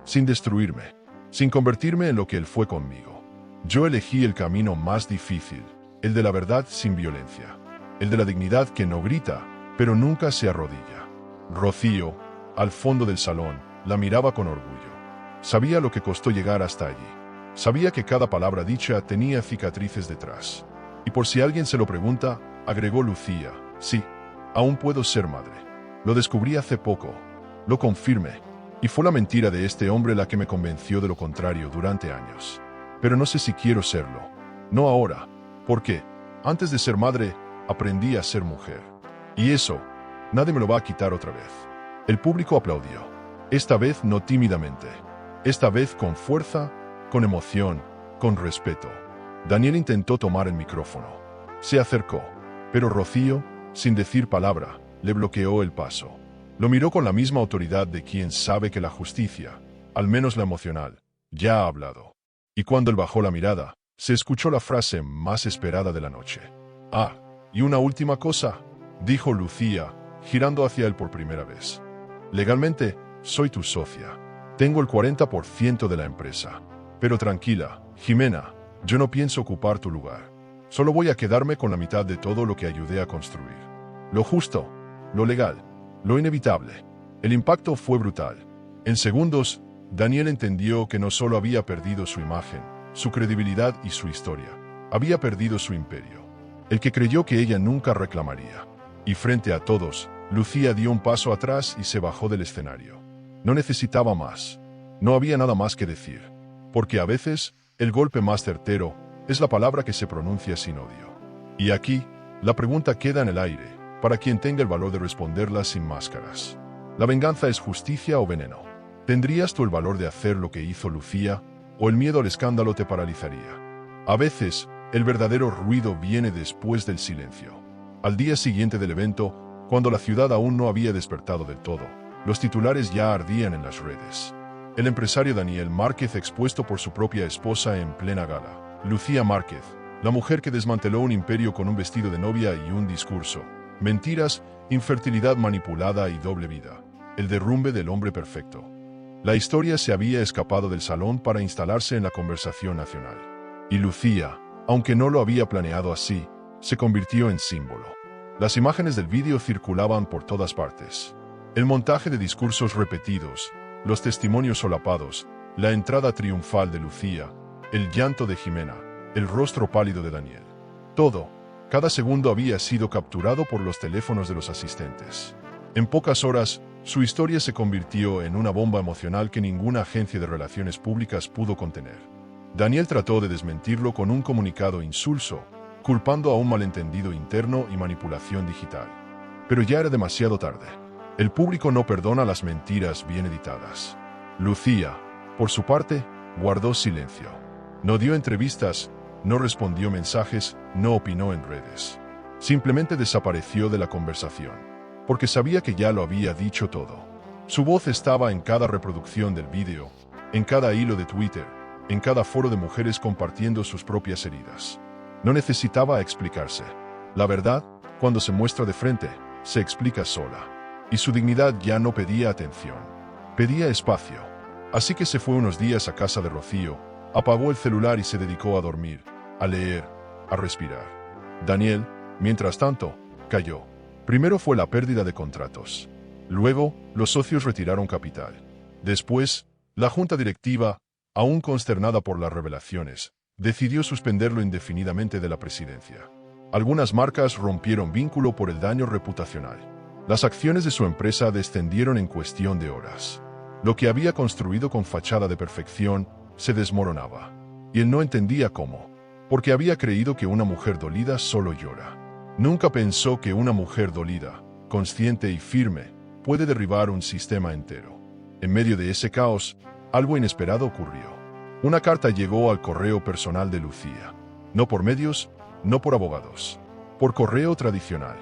Sin destruirme. Sin convertirme en lo que él fue conmigo. Yo elegí el camino más difícil. El de la verdad sin violencia. El de la dignidad que no grita, pero nunca se arrodilla. Rocío, al fondo del salón, la miraba con orgullo. Sabía lo que costó llegar hasta allí. Sabía que cada palabra dicha tenía cicatrices detrás. Y por si alguien se lo pregunta, agregó Lucía, sí, aún puedo ser madre. Lo descubrí hace poco. Lo confirmé. Y fue la mentira de este hombre la que me convenció de lo contrario durante años. Pero no sé si quiero serlo. No ahora. Porque, antes de ser madre, aprendí a ser mujer. Y eso, nadie me lo va a quitar otra vez. El público aplaudió. Esta vez no tímidamente. Esta vez con fuerza, con emoción, con respeto. Daniel intentó tomar el micrófono. Se acercó. Pero Rocío, sin decir palabra, le bloqueó el paso. Lo miró con la misma autoridad de quien sabe que la justicia, al menos la emocional, ya ha hablado. Y cuando él bajó la mirada, se escuchó la frase más esperada de la noche. Ah, y una última cosa, dijo Lucía, girando hacia él por primera vez. Legalmente, soy tu socia. Tengo el 40% de la empresa. Pero tranquila, Jimena, yo no pienso ocupar tu lugar. Solo voy a quedarme con la mitad de todo lo que ayudé a construir. Lo justo, lo legal, lo inevitable. El impacto fue brutal. En segundos, Daniel entendió que no solo había perdido su imagen, su credibilidad y su historia, había perdido su imperio. El que creyó que ella nunca reclamaría. Y frente a todos, Lucía dio un paso atrás y se bajó del escenario. No necesitaba más. No había nada más que decir. Porque a veces, el golpe más certero es la palabra que se pronuncia sin odio. Y aquí, la pregunta queda en el aire, para quien tenga el valor de responderla sin máscaras. ¿La venganza es justicia o veneno? ¿Tendrías tú el valor de hacer lo que hizo Lucía, o el miedo al escándalo te paralizaría? A veces, el verdadero ruido viene después del silencio. Al día siguiente del evento, cuando la ciudad aún no había despertado del todo, los titulares ya ardían en las redes. El empresario Daniel Márquez expuesto por su propia esposa en plena gala. Lucía Márquez, la mujer que desmanteló un imperio con un vestido de novia y un discurso, Mentiras, infertilidad manipulada y doble vida. El derrumbe del hombre perfecto. La historia se había escapado del salón para instalarse en la conversación nacional. Y Lucía, aunque no lo había planeado así, se convirtió en símbolo. Las imágenes del vídeo circulaban por todas partes. El montaje de discursos repetidos, los testimonios solapados, la entrada triunfal de Lucía, el llanto de Jimena, el rostro pálido de Daniel. Todo, cada segundo había sido capturado por los teléfonos de los asistentes. En pocas horas, su historia se convirtió en una bomba emocional que ninguna agencia de relaciones públicas pudo contener. Daniel trató de desmentirlo con un comunicado insulso, culpando a un malentendido interno y manipulación digital. Pero ya era demasiado tarde. El público no perdona las mentiras bien editadas. Lucía, por su parte, guardó silencio. No dio entrevistas, no respondió mensajes, no opinó en redes. Simplemente desapareció de la conversación, porque sabía que ya lo había dicho todo. Su voz estaba en cada reproducción del vídeo, en cada hilo de Twitter, en cada foro de mujeres compartiendo sus propias heridas. No necesitaba explicarse. La verdad, cuando se muestra de frente, se explica sola. Y su dignidad ya no pedía atención. Pedía espacio. Así que se fue unos días a casa de Rocío, apagó el celular y se dedicó a dormir, a leer, a respirar. Daniel, mientras tanto, cayó. Primero fue la pérdida de contratos. Luego, los socios retiraron capital. Después, la junta directiva, aún consternada por las revelaciones, decidió suspenderlo indefinidamente de la presidencia. Algunas marcas rompieron vínculo por el daño reputacional. Las acciones de su empresa descendieron en cuestión de horas. Lo que había construido con fachada de perfección se desmoronaba. Y él no entendía cómo, porque había creído que una mujer dolida solo llora. Nunca pensó que una mujer dolida, consciente y firme, puede derribar un sistema entero. En medio de ese caos, algo inesperado ocurrió. Una carta llegó al correo personal de Lucía. No por medios, no por abogados. Por correo tradicional.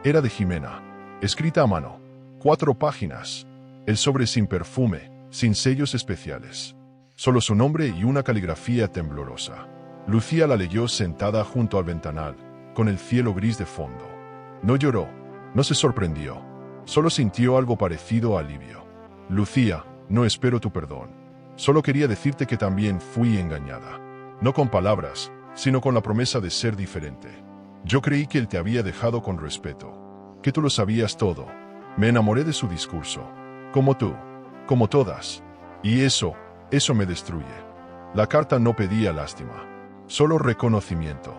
Era de Jimena. Escrita a mano. 4 páginas. El sobre sin perfume, sin sellos especiales. Solo su nombre y una caligrafía temblorosa. Lucía la leyó sentada junto al ventanal, con el cielo gris de fondo. No lloró, no se sorprendió. Solo sintió algo parecido a alivio. Lucía, no espero tu perdón. Solo quería decirte que también fui engañada. No con palabras, sino con la promesa de ser diferente. Yo creí que él te había dejado con respeto. Que tú lo sabías todo. Me enamoré de su discurso. Como tú. Como todas. Y eso me destruye. La carta no pedía lástima. Solo reconocimiento.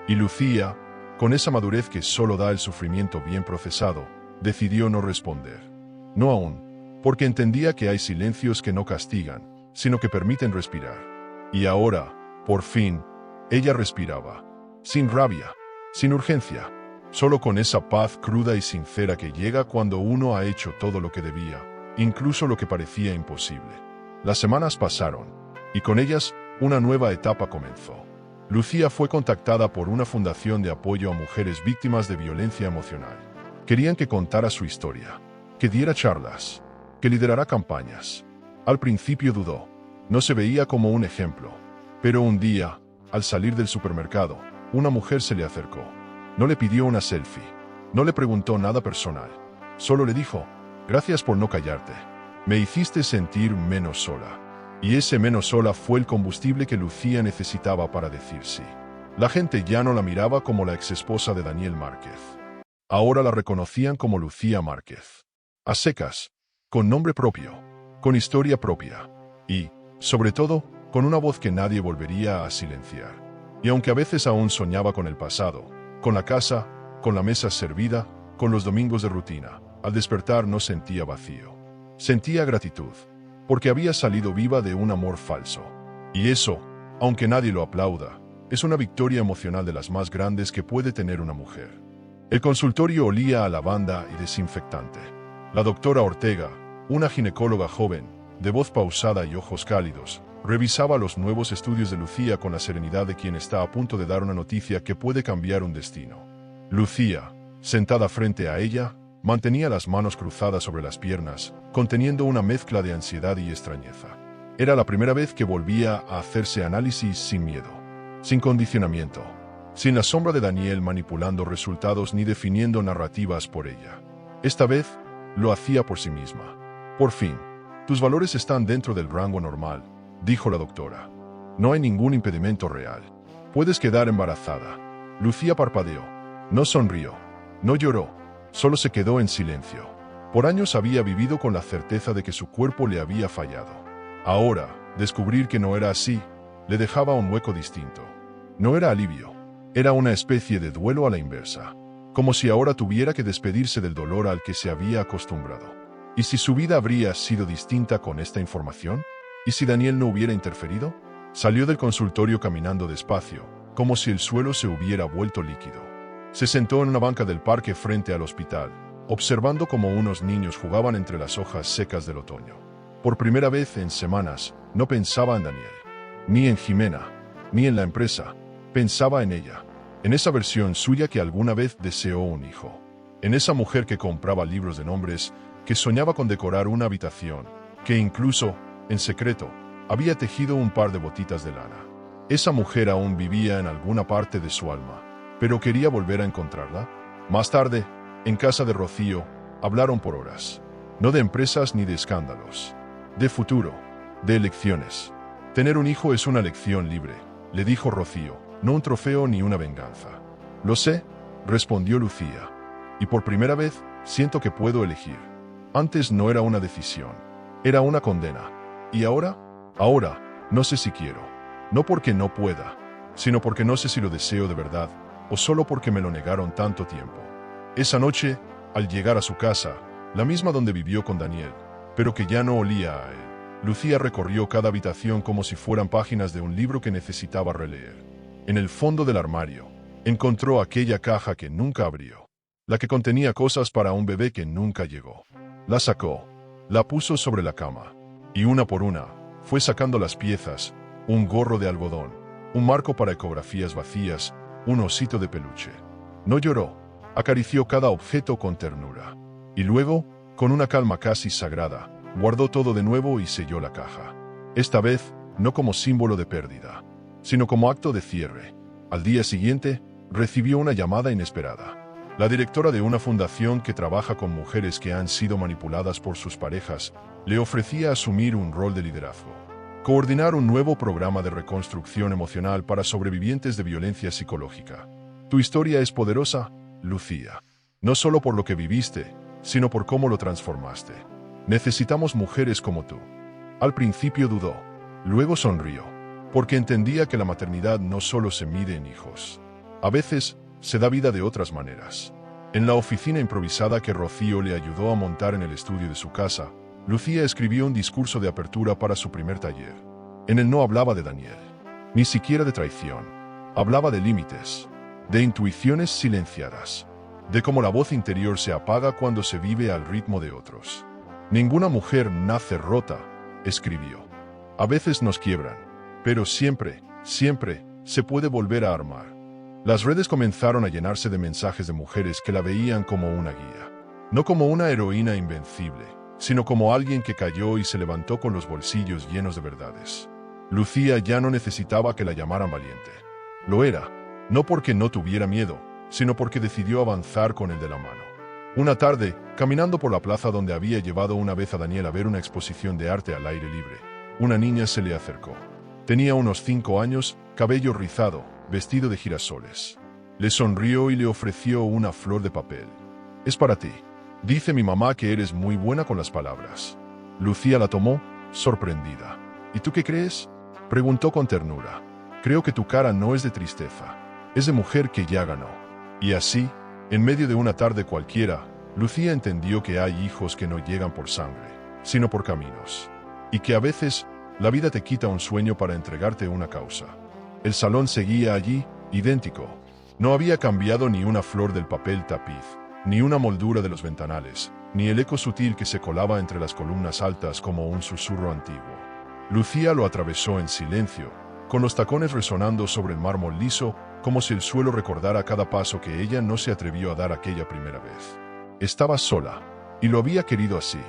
Y Lucía, con esa madurez que solo da el sufrimiento bien procesado, decidió no responder. No aún, porque entendía que hay silencios que no castigan, sino que permiten respirar. Y ahora, por fin, ella respiraba. Sin rabia, sin urgencia. Solo con esa paz cruda y sincera que llega cuando uno ha hecho todo lo que debía, incluso lo que parecía imposible. Las semanas pasaron, y con ellas, una nueva etapa comenzó. Lucía fue contactada por una fundación de apoyo a mujeres víctimas de violencia emocional. Querían que contara su historia, que diera charlas, que liderara campañas. Al principio dudó, no se veía como un ejemplo, pero un día, al salir del supermercado, una mujer se le acercó. No le pidió una selfie, no le preguntó nada personal, solo le dijo, gracias por no callarte, me hiciste sentir menos sola. Y ese menos sola fue el combustible que Lucía necesitaba para decir sí. La gente ya no la miraba como la exesposa de Daniel Márquez. Ahora la reconocían como Lucía Márquez. A secas, con nombre propio, con historia propia y, sobre todo, con una voz que nadie volvería a silenciar. Y aunque a veces aún soñaba con el pasado, con la casa, con la mesa servida, con los domingos de rutina, al despertar no sentía vacío. Sentía gratitud, porque había salido viva de un amor falso. Y eso, aunque nadie lo aplauda, es una victoria emocional de las más grandes que puede tener una mujer. El consultorio olía a lavanda y desinfectante. La doctora Ortega, una ginecóloga joven, de voz pausada y ojos cálidos, revisaba los nuevos estudios de Lucía con la serenidad de quien está a punto de dar una noticia que puede cambiar un destino. Lucía, sentada frente a ella, mantenía las manos cruzadas sobre las piernas, conteniendo una mezcla de ansiedad y extrañeza. Era la primera vez que volvía a hacerse análisis sin miedo, sin condicionamiento, sin la sombra de Daniel manipulando resultados ni definiendo narrativas por ella. Esta vez, lo hacía por sí misma. Por fin, tus valores están dentro del rango normal, dijo la doctora. No hay ningún impedimento real. Puedes quedar embarazada. Lucía parpadeó. No sonrió. No lloró. Solo se quedó en silencio. Por años había vivido con la certeza de que su cuerpo le había fallado. Ahora, descubrir que no era así, le dejaba un hueco distinto. No era alivio. Era una especie de duelo a la inversa. Como si ahora tuviera que despedirse del dolor al que se había acostumbrado. ¿Y si su vida habría sido distinta con esta información? ¿Y si Daniel no hubiera interferido? Salió del consultorio caminando despacio, como si el suelo se hubiera vuelto líquido. Se sentó en una banca del parque frente al hospital, observando cómo unos niños jugaban entre las hojas secas del otoño. Por primera vez en semanas, no pensaba en Daniel, ni en Jimena, ni en la empresa. Pensaba en ella, en esa versión suya que alguna vez deseó un hijo, en esa mujer que compraba libros de nombres, que soñaba con decorar una habitación, que incluso, en secreto, había tejido un par de botitas de lana. Esa mujer aún vivía en alguna parte de su alma, pero quería volver a encontrarla. Más tarde, en casa de Rocío, hablaron por horas. No de empresas ni de escándalos. De futuro, de elecciones. Tener un hijo es una elección libre, le dijo Rocío, no un trofeo ni una venganza. Lo sé, respondió Lucía. Y por primera vez, siento que puedo elegir. Antes no era una decisión, era una condena. ¿Y ahora? Ahora, no sé si quiero. No porque no pueda, sino porque no sé si lo deseo de verdad, o solo porque me lo negaron tanto tiempo. Esa noche, al llegar a su casa, la misma donde vivió con Daniel, pero que ya no olía a él, Lucía recorrió cada habitación como si fueran páginas de un libro que necesitaba releer. En el fondo del armario, encontró aquella caja que nunca abrió, la que contenía cosas para un bebé que nunca llegó. La sacó, la puso sobre la cama, y una por una, fue sacando las piezas, un gorro de algodón, un marco para ecografías vacías, un osito de peluche. No lloró, acarició cada objeto con ternura. Y luego, con una calma casi sagrada, guardó todo de nuevo y selló la caja. Esta vez, no como símbolo de pérdida, sino como acto de cierre. Al día siguiente, recibió una llamada inesperada. La directora de una fundación que trabaja con mujeres que han sido manipuladas por sus parejas, le ofrecía asumir un rol de liderazgo. Coordinar un nuevo programa de reconstrucción emocional para sobrevivientes de violencia psicológica. Tu historia es poderosa, Lucía. No solo por lo que viviste, sino por cómo lo transformaste. Necesitamos mujeres como tú. Al principio dudó, luego sonrió, porque entendía que la maternidad no solo se mide en hijos. A veces, se da vida de otras maneras. En la oficina improvisada que Rocío le ayudó a montar en el estudio de su casa, Lucía escribió un discurso de apertura para su primer taller. En él no hablaba de Daniel, ni siquiera de traición. Hablaba de límites, de intuiciones silenciadas, de cómo la voz interior se apaga cuando se vive al ritmo de otros. Ninguna mujer nace rota, escribió. A veces nos quiebran, pero siempre, siempre, se puede volver a armar. Las redes comenzaron a llenarse de mensajes de mujeres que la veían como una guía. No como una heroína invencible, sino como alguien que cayó y se levantó con los bolsillos llenos de verdades. Lucía ya no necesitaba que la llamaran valiente. Lo era, no porque no tuviera miedo, sino porque decidió avanzar con el de la mano. Una tarde, caminando por la plaza donde había llevado una vez a Daniel a ver una exposición de arte al aire libre, una niña se le acercó. Tenía unos 5 años, cabello rizado, vestido de girasoles. Le sonrió y le ofreció una flor de papel. Es para ti. Dice mi mamá que eres muy buena con las palabras. Lucía la tomó, sorprendida. ¿Y tú qué crees? Preguntó con ternura. Creo que tu cara no es de tristeza, es de mujer que ya ganó. Y así, en medio de una tarde cualquiera, Lucía entendió que hay hijos que no llegan por sangre, sino por caminos. Y que a veces, la vida te quita un sueño para entregarte una causa. El salón seguía allí, idéntico. No había cambiado ni una flor del papel tapiz, ni una moldura de los ventanales, ni el eco sutil que se colaba entre las columnas altas como un susurro antiguo. Lucía lo atravesó en silencio, con los tacones resonando sobre el mármol liso, como si el suelo recordara cada paso que ella no se atrevió a dar aquella primera vez. Estaba sola, y lo había querido así.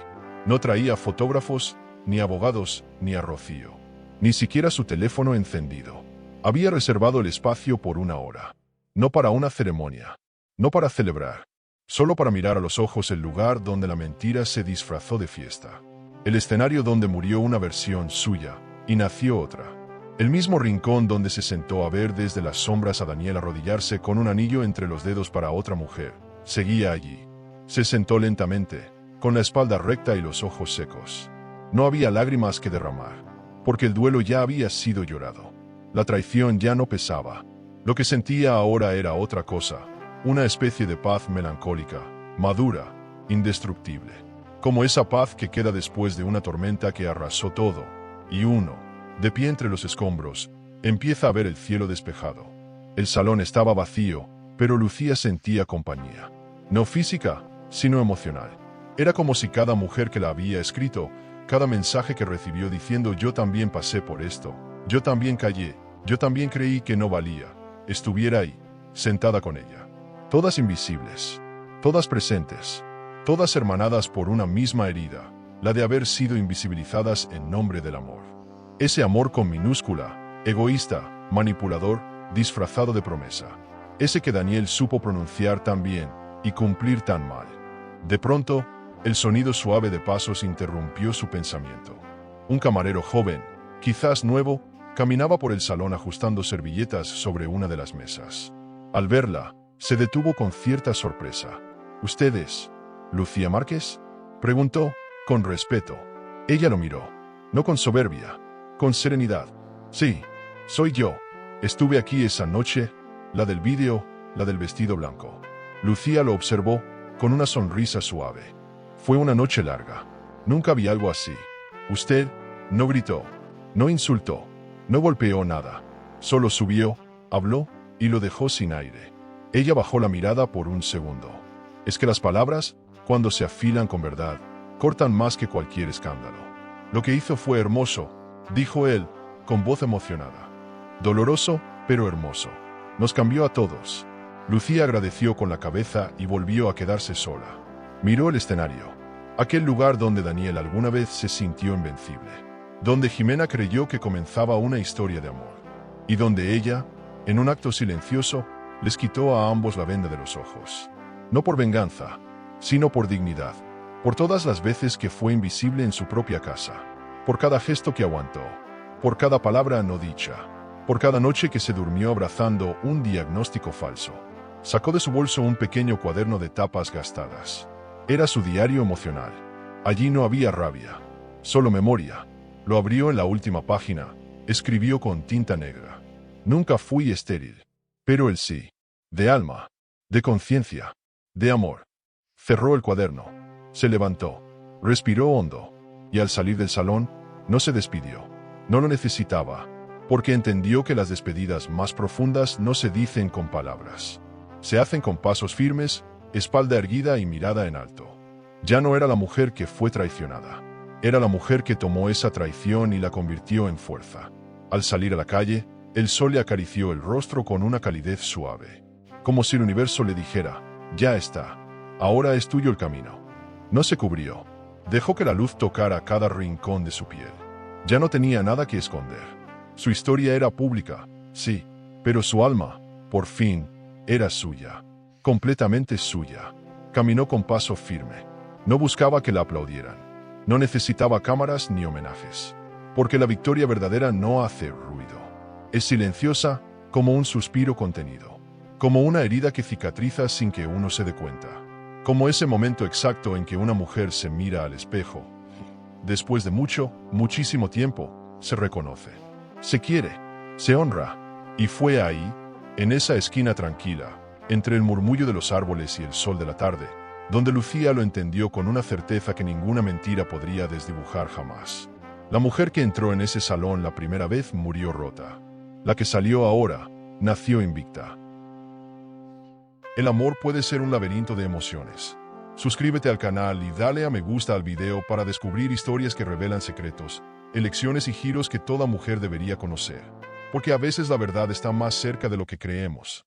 No traía fotógrafos, ni abogados, ni a Rocío. Ni siquiera su teléfono encendido. Había reservado el espacio por 1 hora. No para una ceremonia. No para celebrar. Solo para mirar a los ojos el lugar donde la mentira se disfrazó de fiesta. El escenario donde murió una versión suya y nació otra. El mismo rincón donde se sentó a ver desde las sombras a Daniel arrodillarse con un anillo entre los dedos para otra mujer. Seguía allí. Se sentó lentamente, con la espalda recta y los ojos secos. No había lágrimas que derramar, porque el duelo ya había sido llorado. La traición ya no pesaba. Lo que sentía ahora era otra cosa, una especie de paz melancólica, madura, indestructible. Como esa paz que queda después de una tormenta que arrasó todo, y uno, de pie entre los escombros, empieza a ver el cielo despejado. El salón estaba vacío, pero Lucía sentía compañía. No física, sino emocional. Era como si cada mujer que la había escrito, cada mensaje que recibió diciendo yo también pasé por esto, yo también callé, yo también creí que no valía, estuviera ahí, sentada con ella. Todas invisibles, todas presentes, todas hermanadas por una misma herida, la de haber sido invisibilizadas en nombre del amor. Ese amor con minúscula, egoísta, manipulador, disfrazado de promesa. Ese que Daniel supo pronunciar tan bien y cumplir tan mal. De pronto, el sonido suave de pasos interrumpió su pensamiento. Un camarero joven, quizás nuevo, caminaba por el salón ajustando servilletas sobre una de las mesas. Al verla, se detuvo con cierta sorpresa. ¿Usted es Lucía Márquez?, preguntó, con respeto. Ella lo miró, no con soberbia, con serenidad. Sí, soy yo. Estuve aquí esa noche, la del vídeo, la del vestido blanco. Lucía lo observó, con una sonrisa suave. Fue una noche larga. Nunca vi algo así. Usted no gritó, no insultó, no golpeó nada. Solo subió, habló y lo dejó sin aire. Ella bajó la mirada por un segundo. Es que las palabras, cuando se afilan con verdad, cortan más que cualquier escándalo. Lo que hizo fue hermoso, dijo él, con voz emocionada. Doloroso, pero hermoso. Nos cambió a todos. Lucía agradeció con la cabeza y volvió a quedarse sola. Miró el escenario, aquel lugar donde Daniel alguna vez se sintió invencible, donde Jimena creyó que comenzaba una historia de amor, y donde ella, en un acto silencioso, les quitó a ambos la venda de los ojos. No por venganza, sino por dignidad, por todas las veces que fue invisible en su propia casa, por cada gesto que aguantó, por cada palabra no dicha, por cada noche que se durmió abrazando un diagnóstico falso. Sacó de su bolso un pequeño cuaderno de tapas gastadas. Era su diario emocional. Allí no había rabia, solo memoria. Lo abrió en la última página, escribió con tinta negra. Nunca fui estéril, pero él sí. De alma, de conciencia, de amor. Cerró el cuaderno, se levantó, respiró hondo, y al salir del salón, no se despidió. No lo necesitaba, porque entendió que las despedidas más profundas no se dicen con palabras. Se hacen con pasos firmes, espalda erguida y mirada en alto. Ya no era la mujer que fue traicionada. Era la mujer que tomó esa traición y la convirtió en fuerza. Al salir a la calle, el sol le acarició el rostro con una calidez suave. Como si el universo le dijera, ya está, ahora es tuyo el camino. No se cubrió. Dejó que la luz tocara cada rincón de su piel. Ya no tenía nada que esconder. Su historia era pública, sí, pero su alma, por fin, era suya, completamente suya. Caminó con paso firme. No buscaba que la aplaudieran. No necesitaba cámaras ni homenajes. Porque la victoria verdadera no hace ruido. Es silenciosa, como un suspiro contenido. Como una herida que cicatriza sin que uno se dé cuenta. Como ese momento exacto en que una mujer se mira al espejo. Después de mucho, muchísimo tiempo, se reconoce. Se quiere, se honra. Y fue ahí, en esa esquina tranquila, entre el murmullo de los árboles y el sol de la tarde, donde Lucía lo entendió con una certeza que ninguna mentira podría desdibujar jamás. La mujer que entró en ese salón la primera vez murió rota. La que salió ahora, nació invicta. El amor puede ser un laberinto de emociones. Suscríbete al canal y dale a me gusta al video para descubrir historias que revelan secretos, elecciones y giros que toda mujer debería conocer. Porque a veces la verdad está más cerca de lo que creemos.